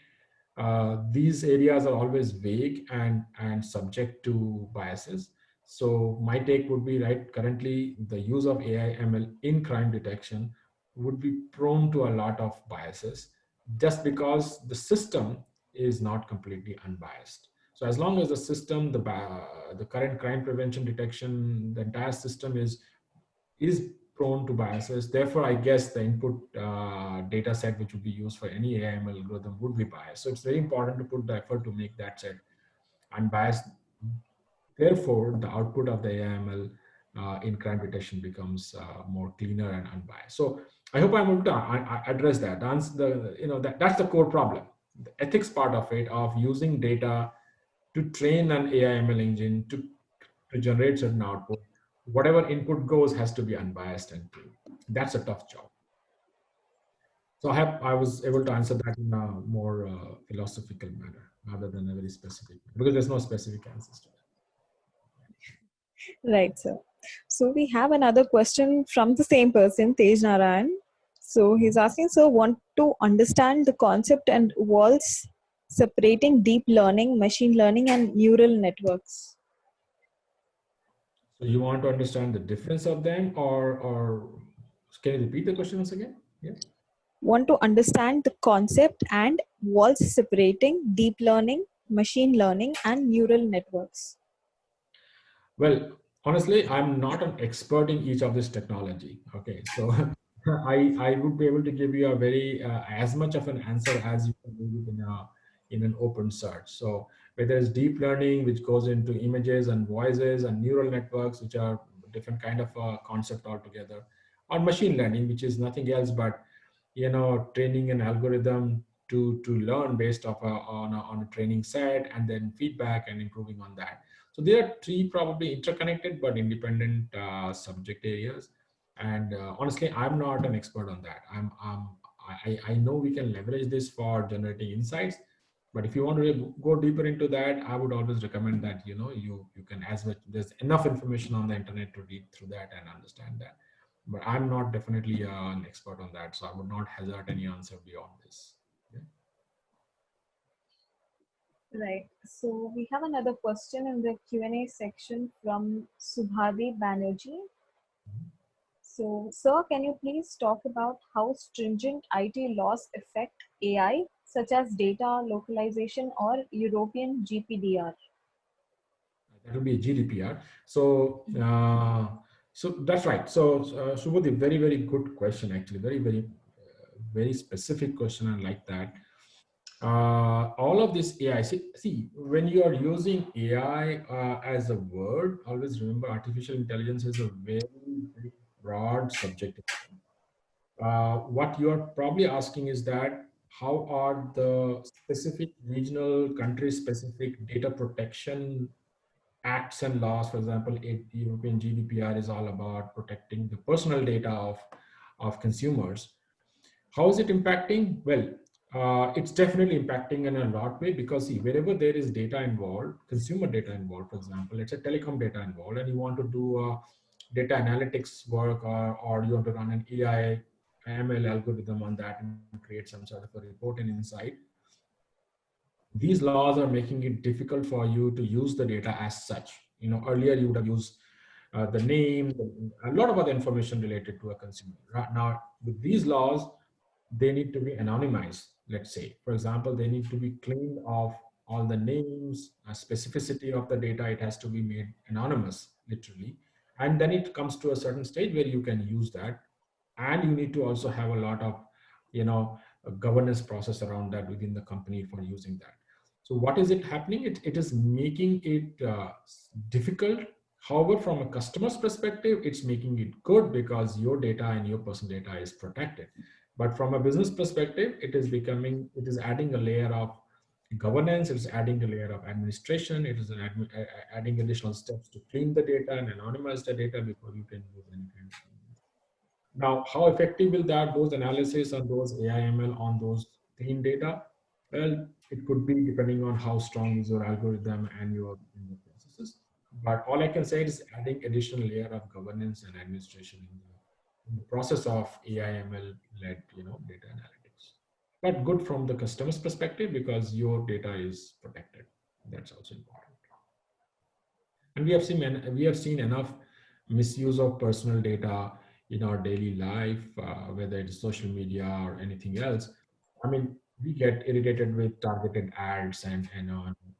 these areas are always vague and subject to biases. So my take would be, right, currently the use of AI ML in crime detection would be prone to a lot of biases just because the system is not completely unbiased. So as long as the system, the current crime prevention detection, the entire system is prone to biases. Therefore, I guess the input data set which would be used for any AI/ML algorithm would be biased. So it's very important to put the effort to make that set unbiased. Therefore, the output of the AI/ML in crime detection becomes more cleaner and unbiased. So I hope I'm able to address that. That's the core problem. The ethics part of it, of using data to train an AI/ML engine to generate certain output. Whatever input goes has to be unbiased and clean. That's a tough job. So I was able to answer that in a more philosophical manner rather than a very specific, because there's no specific answers to that. Right, sir. So we have another question from the same person, Tej Narayan. So he's asking, sir, want to understand the concept and walls separating deep learning, machine learning, and neural networks. So you want to understand the difference of them, or can you repeat the question once again? Yeah. Want to understand the concept and walls separating deep learning, machine learning, and neural networks. Well, honestly, I'm not an expert in each of this technology. Okay, so I would be able to give you a very as much of an answer as you can give it in an open search. So whether it's deep learning, which goes into images and voices, and neural networks, which are different kind of concept altogether, or machine learning, which is nothing else but training an algorithm to learn based off on a training set, and then feedback and improving on that. So there are three probably interconnected but independent subject areas. And honestly, I'm not an expert on that. I know we can leverage this for generating insights, but if you want to go deeper into that, I would always recommend that you can, as much, there's enough information on the internet to read through that and understand that. But I'm not definitely an expert on that, so I would not hazard any answer beyond this. Yeah. Right. So we have another question in the Q&A section from Subhadi Banerjee. So, sir, can you please talk about how stringent IT laws affect AI, such as data localization or European GPDR? That would be GDPR. So that's right. So Subodhi, very, very good question, actually. Very, very, very specific question. I like that. All of this AI, see, when you are using AI as a word, always remember artificial intelligence is a very, very broad subject. What you are probably asking is that how are the specific regional country specific data protection acts and laws, for example, European GDPR is all about protecting the personal data of consumers. How is it impacting? Well, it's definitely impacting in a lot way because see, wherever there is data involved, consumer data involved, for example, it's a telecom data involved, and you want to do data analytics work, or you want to run an AI ML algorithm on that and create some sort of a report and insight. These laws are making it difficult for you to use the data as such. You know, earlier you would have used the name, a lot of other information related to a consumer. Right now, with these laws, they need to be anonymized. Let's say, for example, they need to be cleaned of all the names, specificity of the data. It has to be made anonymous, literally, and then it comes to a certain stage where you can use that, and you need to also have a lot of, you know, a governance process around that within the company for using that. So what is it happening? It is making it difficult. However, from a customer's perspective, it's making it good because your data and your personal data is protected. But from a business perspective, it is adding a layer of governance, it's adding a layer of administration, it is adding additional steps to clean the data and anonymize the data before you can use any kind of. Now, how effective will those analysis on those AI/ML on those clean data? Well, it could be depending on how strong is your algorithm and your processes. But all I can say is adding additional layer of governance and administration in the process of AI/ML led, data analytics. But good from the customer's perspective because your data is protected. That's also important. And we have seen enough misuse of personal data in our daily life, whether it's social media or anything else. I mean, we get irritated with targeted ads and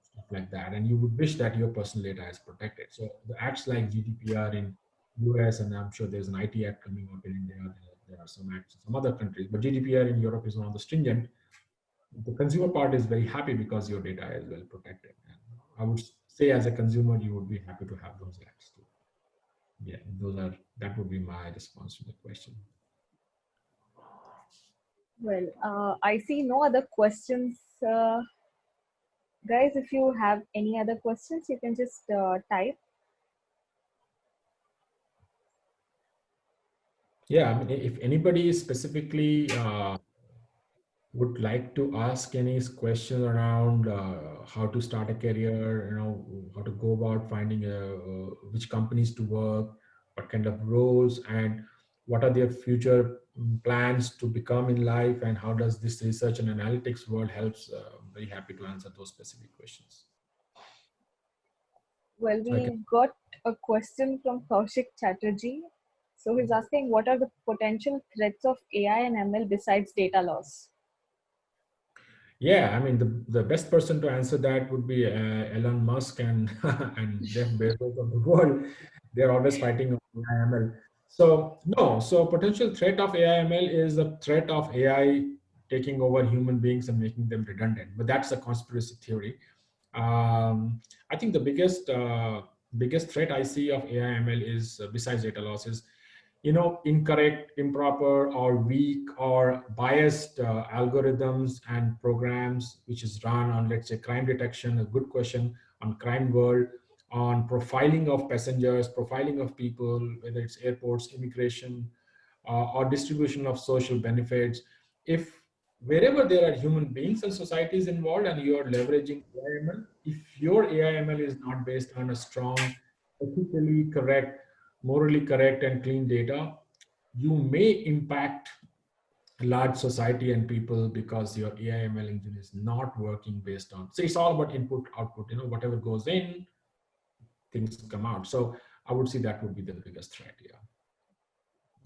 stuff like that, and you would wish that your personal data is protected. So the acts like GDPR in US, and I'm sure there's an IT act coming up in India. There are some acts in some other countries, but GDPR in Europe is one of the stringent. The consumer part is very happy because your data is well protected. And I would say as a consumer, you would be happy to have those apps too. Yeah, that would be my response to the question. Well, I see no other questions. Guys, if you have any other questions, you can just type. Yeah, I mean, if anybody specifically would like to ask any question around how to start a career, how to go about finding which companies to work, what kind of roles, and what are their future plans to become in life, and how does this research and analytics world helps, very happy to answer those specific questions. Well, So I can. we got a question from Kaushik Chatterjee. So he's asking, what are the potential threats of AI and ML besides data loss? Yeah, I mean, the best person to answer that would be Elon Musk and and Jeff Bezos of the world. They're always fighting on AI/ML. So no, so potential threat of AI/ML is a threat of AI taking over human beings and making them redundant. But that's a conspiracy theory. I think the biggest threat I see of AI/ML is, besides data loss, is incorrect, improper, or weak or biased algorithms and programs which is run on, let's say, crime detection, a good question, on crime world, on profiling of passengers, profiling of people, whether it's airports, immigration, or distribution of social benefits. If wherever there are human beings and societies involved and you are leveraging AI/ML, if your AI/ML is not based on a strong, ethically correct, morally correct and clean data, you may impact large society and people because your AI/ML engine is not working based on. So it's all about input output. Whatever goes in, things come out. So I would say that would be the biggest threat. Yeah,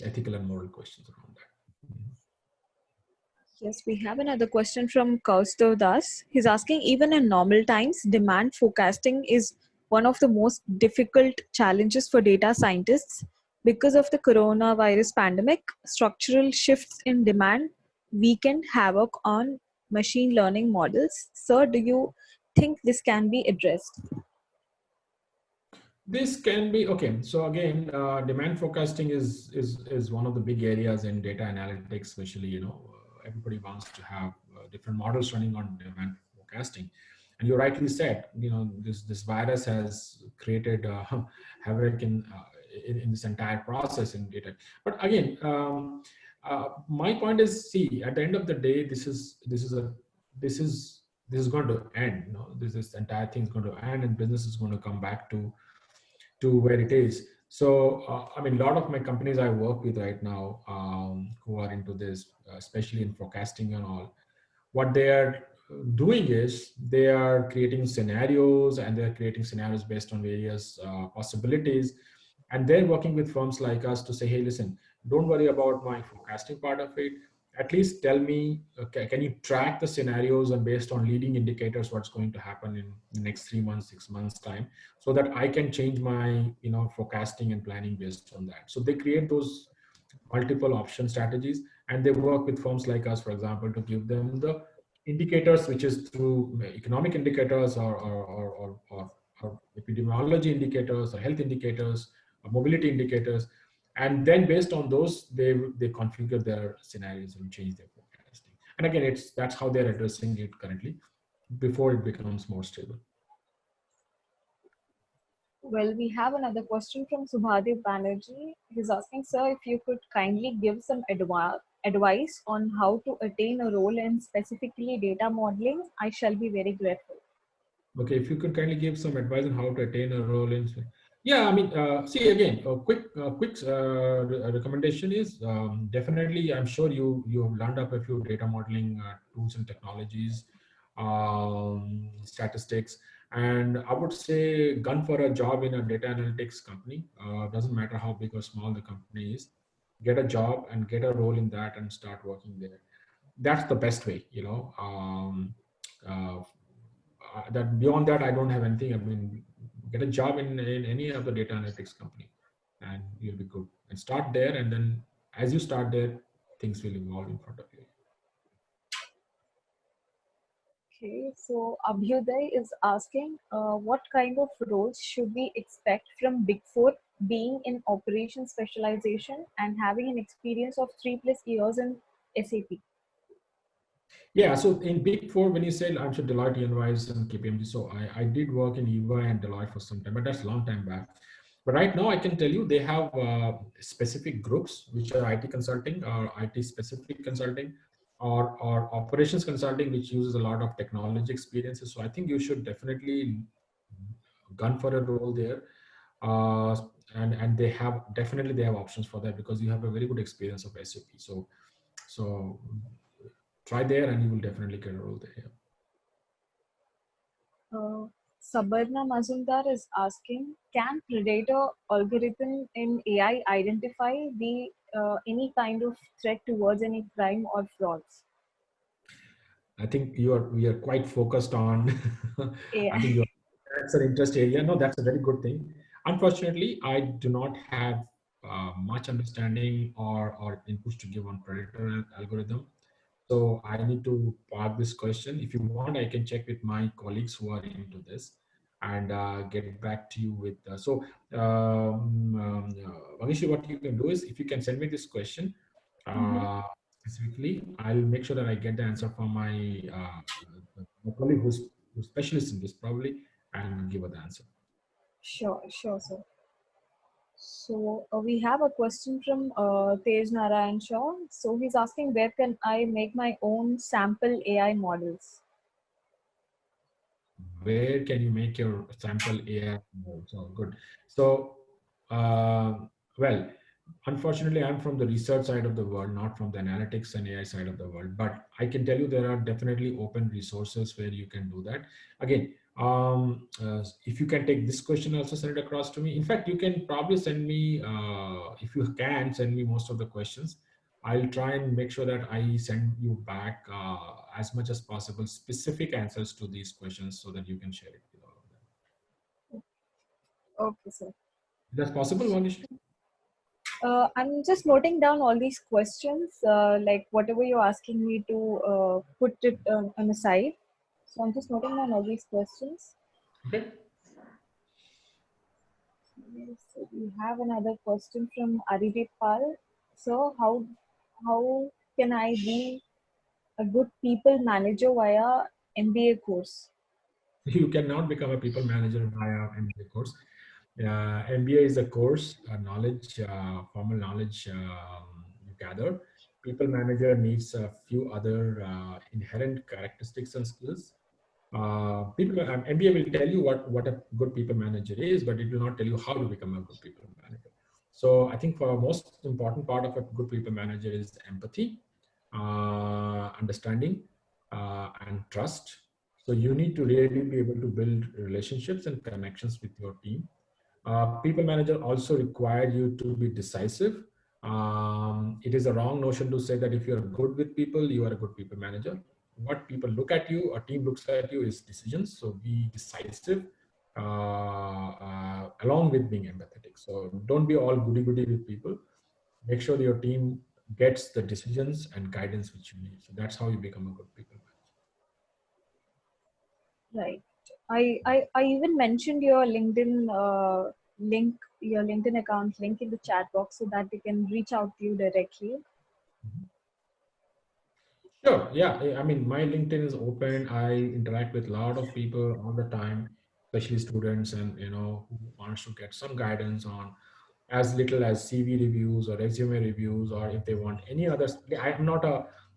ethical and moral questions around that. Yes, we have another question from Kaustav Das. He's asking, even in normal times, demand forecasting is one of the most difficult challenges for data scientists. Because of the coronavirus pandemic, structural shifts in demand weakened havoc on machine learning models. Sir, do you think this can be addressed? This can be okay. So again, demand forecasting is one of the big areas in data analytics. Especially, everybody wants to have different models running on demand forecasting. And you rightly said, this virus has created havoc in this entire process in data. But again, my point is, see, at the end of the day, this is this is going to end. This entire thing is going to end, and business is going to come back to where it is. So, I mean, a lot of my companies I work with right now, who are into this, especially in forecasting and all, what they are doing is they are creating scenarios, and they're creating scenarios based on various possibilities. And they're working with firms like us to say, hey, listen, don't worry about my forecasting part of it. At least tell me, okay, can you track the scenarios and based on leading indicators, what's going to happen in the next 3 months, 6 months time, so that I can change my, forecasting and planning based on that. So they create those multiple option strategies, and they work with firms like us, for example, to give them the indicators, which is through economic indicators or epidemiology indicators or health indicators or mobility indicators. And then based on those, they configure their scenarios and change their forecasting. And again, that's how they're addressing it currently before it becomes more stable. Well, we have another question from Subhadev Banerjee. He's asking, sir, if you could kindly give some advice on how to attain a role in specifically data modeling, I shall be very grateful. Okay, if you could kindly give some advice on how to attain a role in. Yeah, I mean, see, again, a quick recommendation is, definitely. I'm sure you have learned up a few data modeling tools and technologies, statistics, and I would say gun for a job in a data analytics company. Doesn't matter how big or small the company is. Get a job and get a role in that and start working there. That's the best way, uh, that beyond that, I don't have anything. I mean, get a job in any of the data analytics company, and you'll be good. And start there, and then as you start there, things will evolve in front of you. Okay, so Abhyuday is asking, what kind of roles should we expect from Big Four being in operation specialization and having an experience of 3+ years in SAP? Yeah, so in Big Four, when you say, I'm sure Deloitte, EY, and KPMG, so I did work in EY and Deloitte for some time, but that's a long time back. But right now, I can tell you they have specific groups, which are IT consulting or IT specific consulting, or operations consulting, which uses a lot of technology experiences. So I think you should definitely gun for a role there. Uh, and they have options for that, because you have a very good experience of SAP. So try there, and you will definitely get a role there. Uh, Sabarna Mazumdar is asking, can predator algorithm in AI identify the any kind of threat towards any crime or frauds? I think we are quite focused on. I think AI. that's an interest area. No, that's a very good thing. Unfortunately, I do not have much understanding or inputs to give on predator algorithm. So I need to park this question. If you want, I can check with my colleagues who are into this and get back to you with. Manishi, what you can do is, if you can send me this question Mhm. uh, specifically, I'll make sure that I get the answer from my colleague who's specialist in this probably, and give her the answer. Sure, sure, sir. So we have a question from Tej Narayan Shaw. So he's asking, where can I make my own sample AI models? Where can you make your sample AI model? So good. So, uh, well, unfortunately, I'm from the research side of the world, not from the analytics and AI side of the world. But I can tell you there are definitely open resources where you can do that. Again, if you can take this question, also send it across to me. In fact, you can probably send me, if you can, send me most of the questions. I'll try and make sure that I send you back as much as possible specific answers to these questions, so that you can share it with all of them. Okay, sir. That's possible, Manish? I'm just noting down all these questions, like whatever you're asking me to put it on the side. So I'm just noting down all these questions. Okay. Yes, so we have another question from Aridip Pal. So how can I be a good people manager via MBA course? You cannot become a people manager via MBA course. MBA is a course, knowledge, formal knowledge you gather. People manager needs a few other inherent characteristics and skills. MBA will tell you what a good people manager is, but it will not tell you how to become a good people manager. So I think for most important part of a good people manager is empathy, understanding, and trust. So you need to really be able to build relationships and connections with your team. People manager also require you to be decisive. It is a wrong notion to say that if you're good with people, you are a good people manager. What people look at you, a team looks at you, is decisions. So be decisive along with being empathetic. So don't be all goody goody with people. Make sure that your team gets the decisions and guidance which you need. So that's how you become a good people Right. I even mentioned your LinkedIn link, your LinkedIn account link in the chat box so that they can reach out to you directly. manager. Sure. Yeah. I mean, my LinkedIn is open. I interact with a lot of people all the time, especially students and who wants to get some guidance on as little as CV reviews or resume reviews, or if they want any others.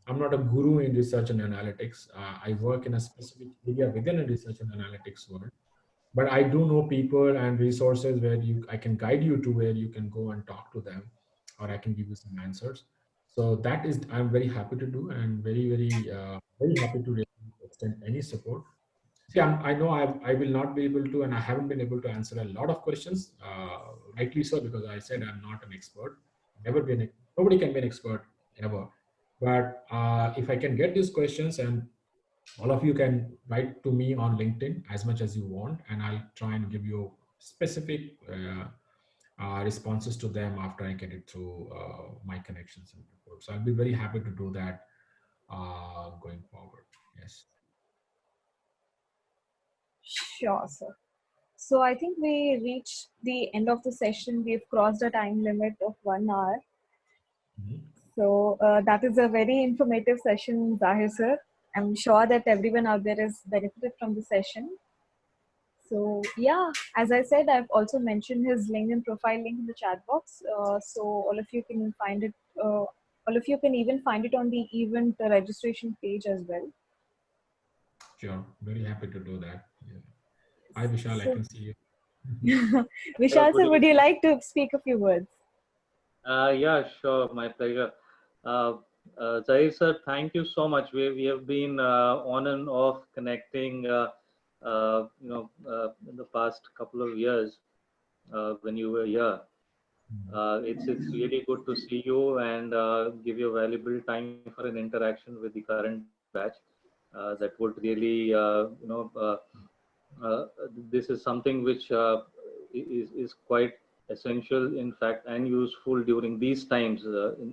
I'm not a guru in research and analytics. I work in a specific area within a research and analytics world. But I do know people and resources where I can guide you to where you can go and talk to them, or I can give you some answers. So that is I'm very happy to do, and very happy to really extend any support. See, I know I will not be able to, and I haven't been able to answer a lot of questions, rightly so, because I said I'm not an expert. Never been, nobody can be an expert ever. But if I can get these questions, and all of you can write to me on LinkedIn as much as you want, and I'll try and give you specific responses to them after I get it through my connections and reports. So I'll be very happy to do that going forward. Yes. Sure, sir. So I think we reached the end of the session. We've crossed a time limit of 1 hour. Mhm. So that is a very informative session, Zahir sir. I'm sure that everyone out there is benefited from the session. So yeah, as I said, I've also mentioned his LinkedIn profile link in the chat box. So all of you can find it. All of you can even find it on the event registration page as well. Sure. Very happy to do that. Yeah. Hi, Vishal. I So can see you. Vishal Good sir, would you evening. like to speak a few words? Yeah, sure, my pleasure. Uh, Zahir sir, thank you so much. We have been on and off connecting, in the past couple of years when you were here. It's really good to see you and give you valuable time for an interaction with the current batch. That would really, this is something which is quite essential, in fact, and useful during these times,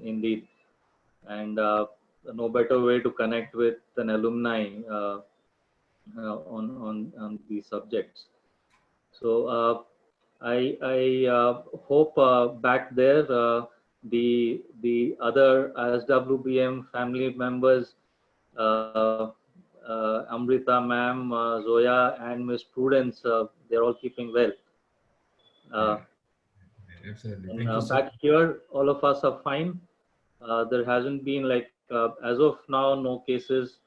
indeed. And no better way to connect with an alumni on these subjects. So I hope back there the other IISWBM family members, uh, Amrita ma'am, Zoya, and Miss Prudence, they're all keeping well. Uh, Yeah, absolutely. and Thank you so back here, all of us are fine. There hasn't been, like, as of now, no cases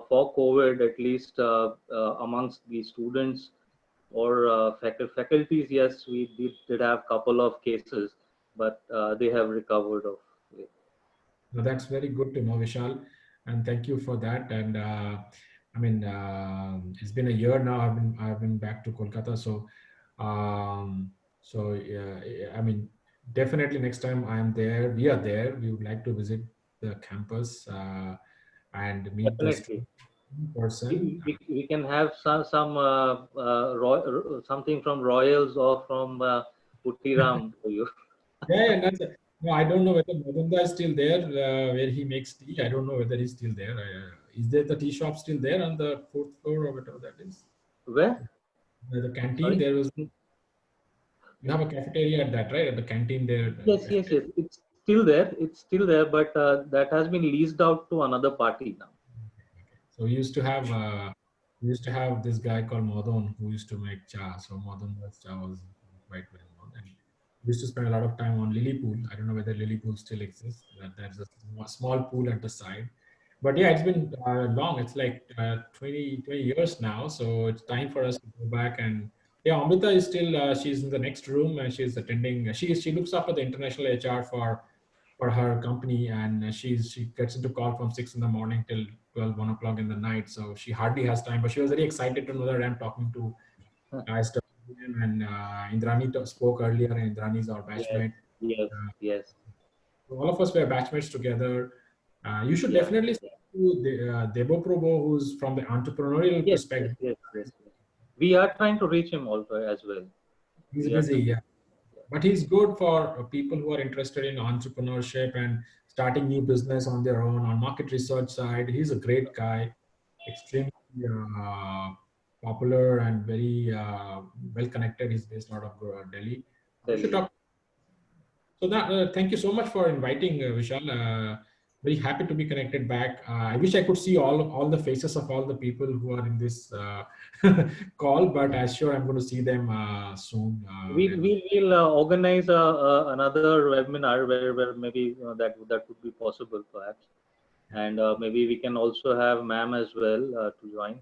for COVID, at least amongst the students or faculties. Yes, we did have a couple of cases, but they have recovered of it. No, that's very good to know, Vishal, and thank you for that. And I mean, it's been a year now. I've been back to Kolkata, so yeah, I mean, definitely next time I'm there, we are there. We would like to visit the campus and meet the Definitely. students in person. We can have something from Royals or from Puttiram for you. Yeah, yeah, No, I don't know whether Madhunda is still there, where he makes tea. I don't know whether he's still there. Is there the tea shop still there on the fourth floor or whatever that is? Where? The canteen, Sorry. there was, you have a cafeteria at that, right? At the canteen there, the Yes, yes, cafeteria. yes. It's still there. It's still there, but that has been leased out to another party now. So we used to have this guy called Madan who used to make cha. So Madan's cha was quite well known, and we used to spend a lot of time on Lily Pool. I don't know whether Lily Pool still exists. There's a small pool at the side. But yeah, it's been long. It's like 20 years now. So it's time for us to go back. And yeah, Amrita is still, she's in the next room and she's attending. She looks after the international HR for her company, and she gets into call from 6 in the morning till 1 o'clock in the night. So she hardly has time, but she was very excited to know that I'm talking to Huh. IISWBM, and Indrani spoke earlier, and Indrani is our Yes, batchmate. yes, Uh, yes, so all of us were batchmates together. You should yeah, definitely speak yeah. to Debo Probo, who's from the entrepreneurial Yes, yes, perspective. yes, yes, yes. We are trying to reach him also as well. He's We are busy, trying. yeah. Yeah. But he's good for people who are interested in entrepreneurship and starting new business on their own. On market research side, he's a great guy, extremely uh, popular and very well connected. He's based out of Delhi. You should Delhi. talk. So that thank you so much for inviting Vishal. Very happy to be connected back. I wish I could see all the faces of all the people who are in this call, but I'm sure I'm going to see them soon. We'll organize another webinar where maybe that would be possible perhaps, and maybe we can also have ma'am as well to join.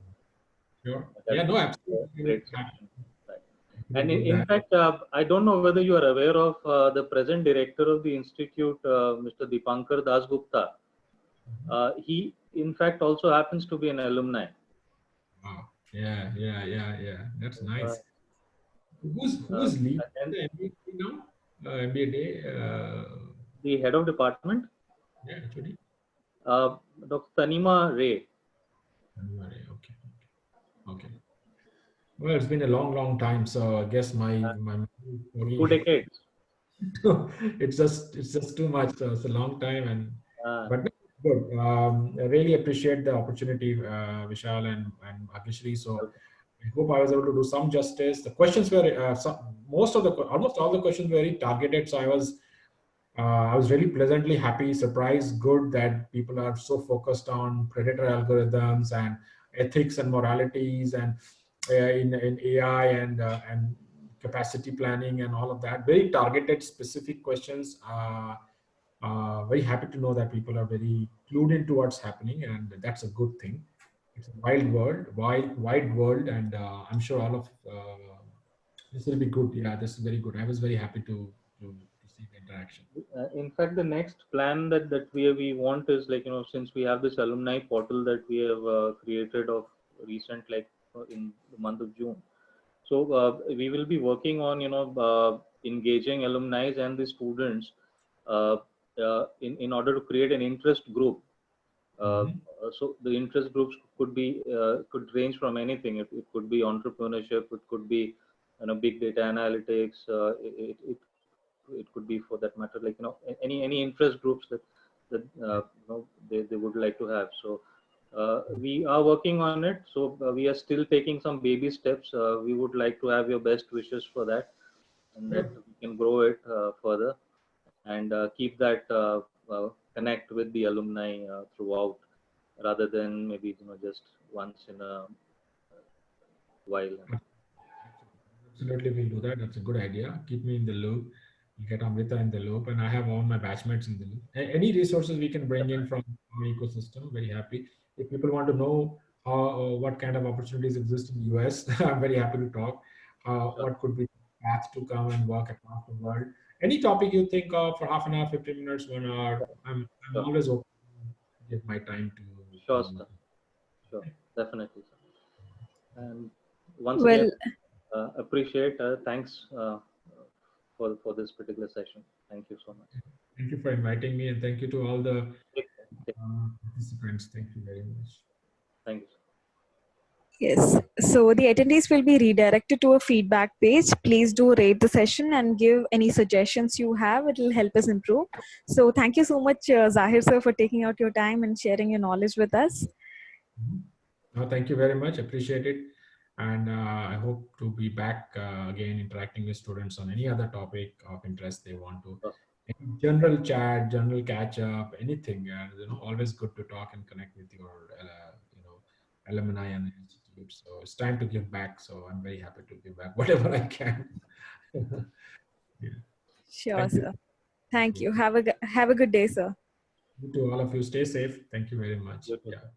Sure. That Yeah, no, would be a absolutely. great session. Right. Happy to And do in that. fact, I don't know whether you are aware of the present director of the institute, Mr. Dipankar Dasgupta. He, in fact, also happens to be an alumni. Wow. Yeah, yeah, yeah, yeah. That's Uh, nice. Who's leading and the MBA now? MBA day. the head of department, Yeah, actually. Dr. Tanima Ray. January. Okay. Okay. Well, it's been a long, long time. So I guess my Two memory, decades. it's just too much. So it's a long time, and Uh, but good. I really appreciate the opportunity, Vishal and Bhagyashree. So I hope I was able to do some justice. The questions were almost all the questions were very targeted. So I was really pleasantly happy, surprised, good that people are so focused on predator algorithms and ethics and moralities and in AI and capacity planning and all of that. Very targeted, specific questions. Very happy to know that people are very clued into what's happening, and that's a good thing. It's a wild world, wide world, and I'm sure all of this will be good. Yeah, this is very good. I was very happy to see the interaction. in fact, the next plan that we want is, like, since we have this alumni portal that we have created of recent, like in the month of June. So we will be working on engaging alumni and the students uh, in order to create an interest group. Uh, Mhm. so the interest groups could range from anything. It could be entrepreneurship. It could be big data analytics. It could be, for that matter, like any interest groups that they would like to have. So we are working on it. So we are still taking some baby steps. We would like to have your best wishes for that, and that Sure. we can grow it further and keep that connect with the alumni throughout, rather than maybe just once in a while. Absolutely, we'll do that. That's a good idea. Keep me in the loop. You get Amrita in the loop, and I have all my batchmates in the loop. Any resources we can bring in from our ecosystem, very happy. If people want to know how what kind of opportunities exist in US, I'm very happy to talk. Sure, What could be paths to come and work across the world? Any topic you think of for half an hour, 15 minutes, 1 hour, I'm sure, always open to give my time sure, to sir. Sure, definitely, sir. And once again, Well, appreciate. Thanks for this particular session. Thank you so much. thank you for inviting me, and thank you to all the Take care. participants. Thank you very much. Thank you. Yes. So the attendees will be redirected to a feedback page. Please do rate the session and give any suggestions you have. It will help us improve. So thank you so much, Zahir sir, for taking out your time and sharing your knowledge with us. No, thank you very much. Appreciate it. And I hope to be back again interacting with students on any other topic of interest they want to. Any general chat, general catch up, anything. Always good to talk and connect with your, alumni and institute. So it's time to give back. So I'm very happy to give back whatever I can. Yeah. Sure, Thank you. sir. Thank you. Have a good day, sir. You too, all of you. Stay safe. Thank you very much. You too. Yeah.